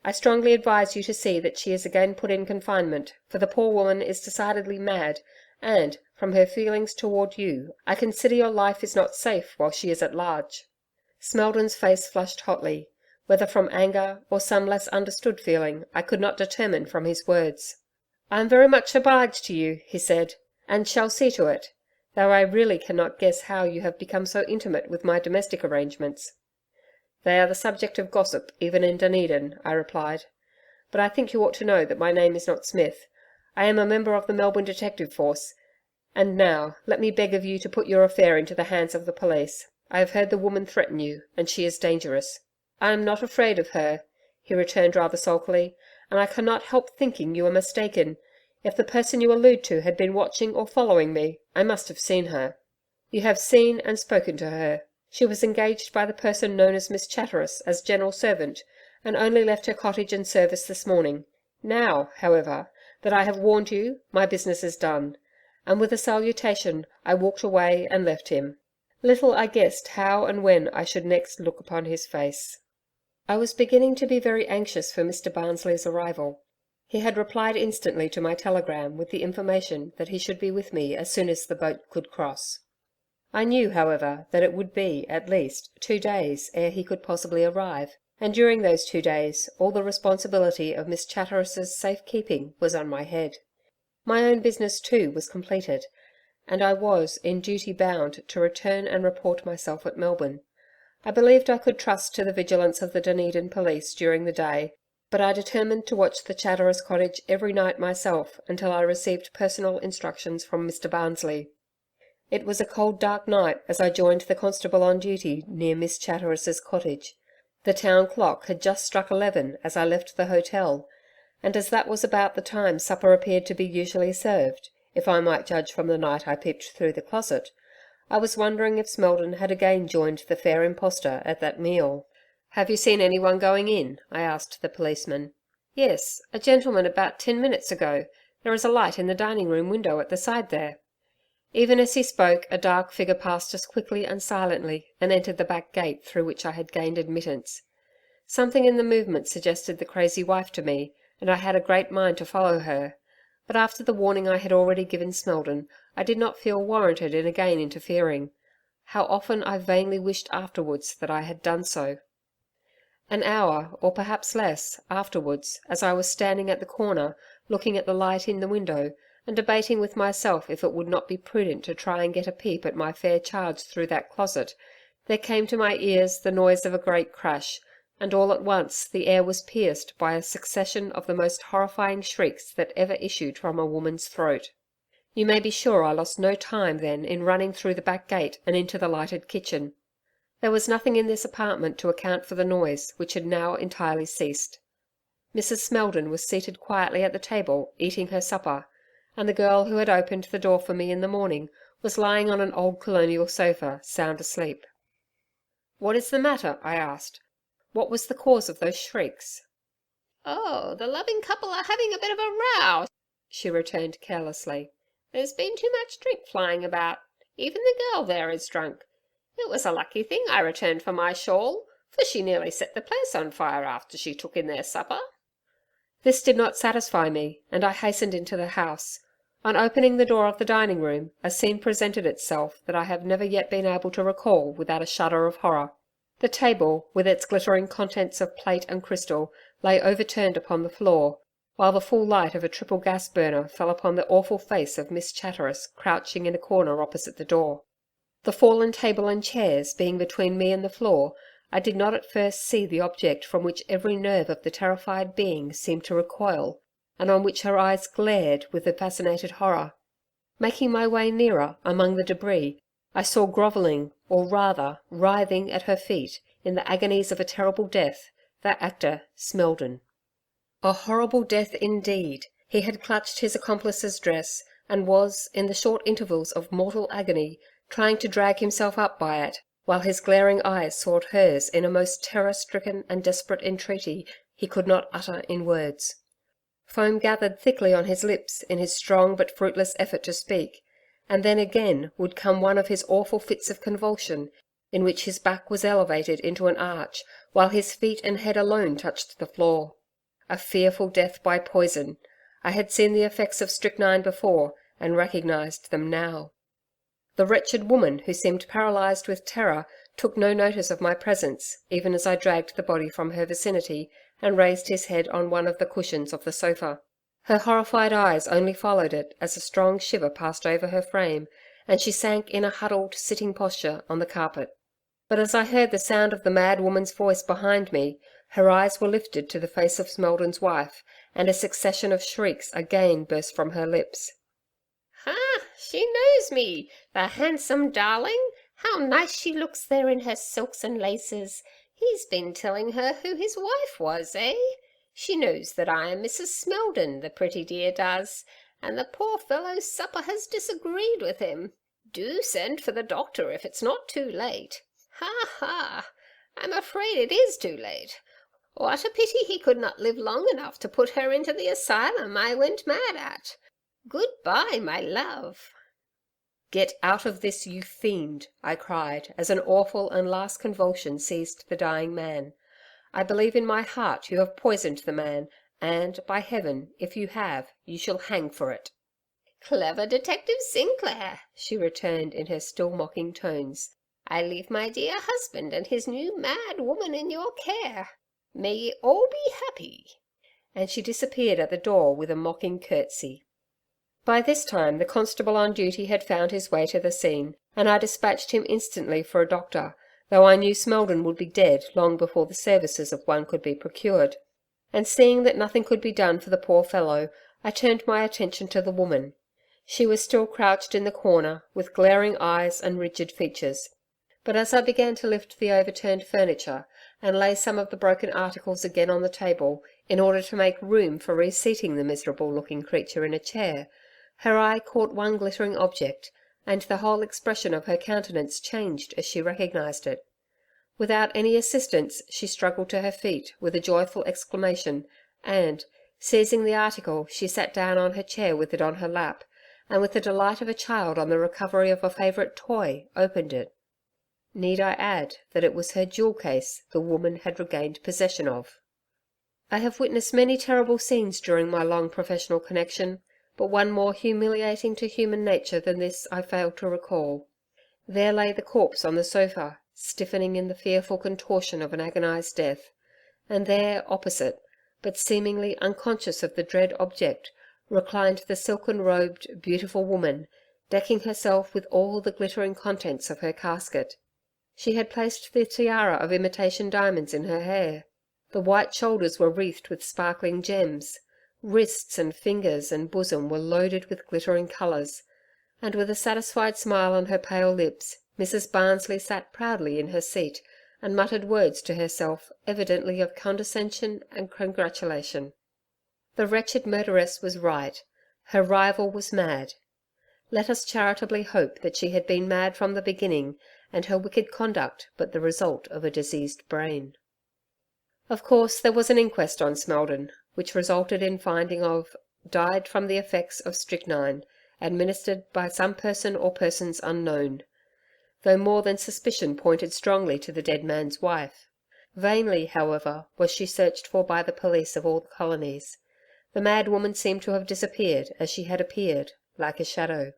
I strongly advise you to see that she is again put in confinement, for the poor woman is decidedly mad, and, from her feelings toward you, I consider your life is not safe while she is at large." Smeldon's face flushed hotly, whether from anger or some less understood feeling, I could not determine from his words. "I am very much obliged to you," he said, "and shall see to it, though I really cannot guess how you have become so intimate with my domestic arrangements." "They are the subject of gossip, even in Dunedin," I replied. "But I think you ought to know that my name is not Smith. I am a member of the Melbourne Detective Force. And now, let me beg of you to put your affair into the hands of the police. I have heard the woman threaten you, and she is dangerous." "I am not afraid of her," he returned rather sulkily, "and I cannot help thinking you are mistaken. If the person you allude to had been watching or following me, I must have seen her." "You have seen and spoken to her. She was engaged by the person known as Miss Chatteris as general servant, and only left her cottage and service this morning. Now, however, that I have warned you, my business is done." And with a salutation, I walked away and left him. Little I guessed how and when I should next look upon his face. I was beginning to be very anxious for Mr. Barnsley's arrival. He had replied instantly to my telegram with the information that he should be with me as soon as the boat could cross. I knew, however, that it would be, at least, 2 days ere he could possibly arrive, and during those 2 days all the responsibility of Miss Chatteris's safe keeping was on my head. My own business too was completed, and I was in duty bound to return and report myself at Melbourne. I believed I could trust to the vigilance of the Dunedin police during the day, but I determined to watch the Chatteris cottage every night myself until I received personal instructions from Mr. Barnsley. It was a cold dark night as I joined the constable on duty near Miss Chatteris's cottage. The town clock had just struck 11 as I left the hotel, and as that was about the time supper appeared to be usually served, if I might judge from the night I peeped through the closet, I was wondering if Smeldon had again joined the fair impostor at that meal. "Have you seen anyone going in?" I asked the policeman. "Yes, a gentleman about 10 minutes ago. There is a light in the dining room window at the side there." Even as he spoke, a dark figure passed us quickly and silently and entered the back gate through which I had gained admittance. Something in the movement suggested the crazy wife to me, and I had a great mind to follow her. But after the warning I had already given Smeldon, I did not feel warranted in again interfering. How often I vainly wished afterwards that I had done so. An hour, or perhaps less, afterwards, as I was standing at the corner, looking at the light in the window, and debating with myself if it would not be prudent to try and get a peep at my fair charge through that closet, there came to my ears the noise of a great crash, and all at once the air was pierced by a succession of the most horrifying shrieks that ever issued from a woman's throat. You may be sure I lost no time then in running through the back gate and into the lighted kitchen. There was nothing in this apartment to account for the noise, which had now entirely ceased. Mrs. Smeldon was seated quietly at the table, eating her supper, and the girl who had opened the door for me in the morning was lying on an old colonial sofa, sound asleep. "What is the matter?" I asked. "What was the cause of those shrieks?" "Oh, the loving couple are having a bit of a row," she returned carelessly. "There's been too much drink flying about. Even the girl there is drunk. It was a lucky thing I returned for my shawl, for she nearly set the place on fire after she took in their supper." This did not satisfy me, and I hastened into the house. On opening the door of the dining room, a scene presented itself that I have never yet been able to recall without a shudder of horror. The table, with its glittering contents of plate and crystal, lay overturned upon the floor, while the full light of a triple gas burner fell upon the awful face of Miss Chatteris crouching in a corner opposite the door. The fallen table and chairs being between me and the floor, I did not at first see the object from which every nerve of the terrified being seemed to recoil, and on which her eyes glared with a fascinated horror. Making my way nearer, among the debris, I saw grovelling, or rather, writhing at her feet, in the agonies of a terrible death, that actor, Smeldon. A horrible death indeed. He had clutched his accomplice's dress, and was, in the short intervals of mortal agony, trying to drag himself up by it, while his glaring eyes sought hers in a most terror-stricken and desperate entreaty he could not utter in words. Foam gathered thickly on his lips in his strong but fruitless effort to speak, and then again would come one of his awful fits of convulsion, in which his back was elevated into an arch, while his feet and head alone touched the floor. A fearful death by poison. I had seen the effects of strychnine before, and recognised them now. The wretched woman, who seemed paralysed with terror, took no notice of my presence, even as I dragged the body from her vicinity and raised his head on one of the cushions of the sofa. Her horrified eyes only followed it as a strong shiver passed over her frame, and she sank in a huddled, sitting posture on the carpet. But as I heard the sound of the mad woman's voice behind me, her eyes were lifted to the face of Smeldon's wife, and a succession of shrieks again burst from her lips. "Ha! She knows me, the handsome darling. How nice she looks there in her silks and laces. He's been telling her who his wife was, eh? She knows that I am Mrs. Smeldon, the pretty dear does, and the poor fellow's supper has disagreed with him. Do send for the doctor if it's not too late. Ha, ha! I'm afraid it is too late. What a pity he could not live long enough to put her into the asylum I went mad at. Goodbye, my love." "Get out of this, you fiend," I cried, as an awful and last convulsion seized the dying man. "I believe in my heart you have poisoned the man, and, by heaven, if you have, you shall hang for it." "Clever Detective Sinclair," she returned in her still mocking tones. "I leave my dear husband and his new mad woman in your care. May ye all be happy." And she disappeared at the door with a mocking curtsy. By this time the constable on duty had found his way to the scene, and I dispatched him instantly for a doctor, though I knew Smeldon would be dead long before the services of one could be procured. And seeing that nothing could be done for the poor fellow, I turned my attention to the woman. She was still crouched in the corner, with glaring eyes and rigid features. But as I began to lift the overturned furniture, and lay some of the broken articles again on the table, in order to make room for reseating the miserable-looking creature in a chair, her eye caught one glittering object, and the whole expression of her countenance changed as she recognised it. Without any assistance, she struggled to her feet with a joyful exclamation, and, seizing the article, she sat down on her chair with it on her lap, and with the delight of a child on the recovery of a favourite toy, opened it. Need I add that it was her jewel case the woman had regained possession of? I have witnessed many terrible scenes during my long professional connection, but one more humiliating to human nature than this I fail to recall. There lay the corpse on the sofa, stiffening in the fearful contortion of an agonized death, and there, opposite, but seemingly unconscious of the dread object, reclined the silken-robed, beautiful woman, decking herself with all the glittering contents of her casket. She had placed the tiara of imitation diamonds in her hair. The white shoulders were wreathed with sparkling gems, wrists and fingers and bosom were loaded with glittering colours, and with a satisfied smile on her pale lips, Mrs. Barnsley sat proudly in her seat and muttered words to herself evidently of condescension and congratulation. The wretched murderess was right. Her rival was mad. Let us charitably hope that she had been mad from the beginning, and her wicked conduct but the result of a diseased brain. Of course, there was an inquest on Smeldon, which resulted in finding of died from the effects of strychnine, administered by some person or persons unknown, though more than suspicion pointed strongly to the dead man's wife. Vainly, however, was she searched for by the police of all the colonies. The mad woman seemed to have disappeared as she had appeared, like a shadow.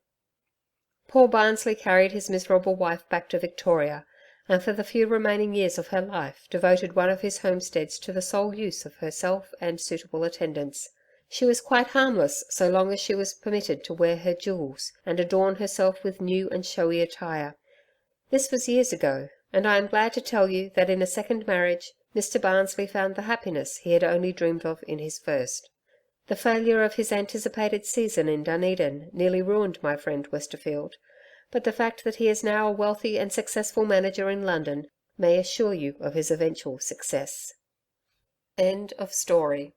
Poor Barnsley carried his miserable wife back to Victoria, and for the few remaining years of her life devoted one of his homesteads to the sole use of herself and suitable attendants. She was quite harmless so long as she was permitted to wear her jewels and adorn herself with new and showy attire. This was years ago, and I am glad to tell you that in a second marriage Mr. Barnsley found the happiness he had only dreamed of in his first. The failure of his anticipated season in Dunedin nearly ruined my friend Westerfield, but the fact that he is now a wealthy and successful manager in London may assure you of his eventual success. End of story.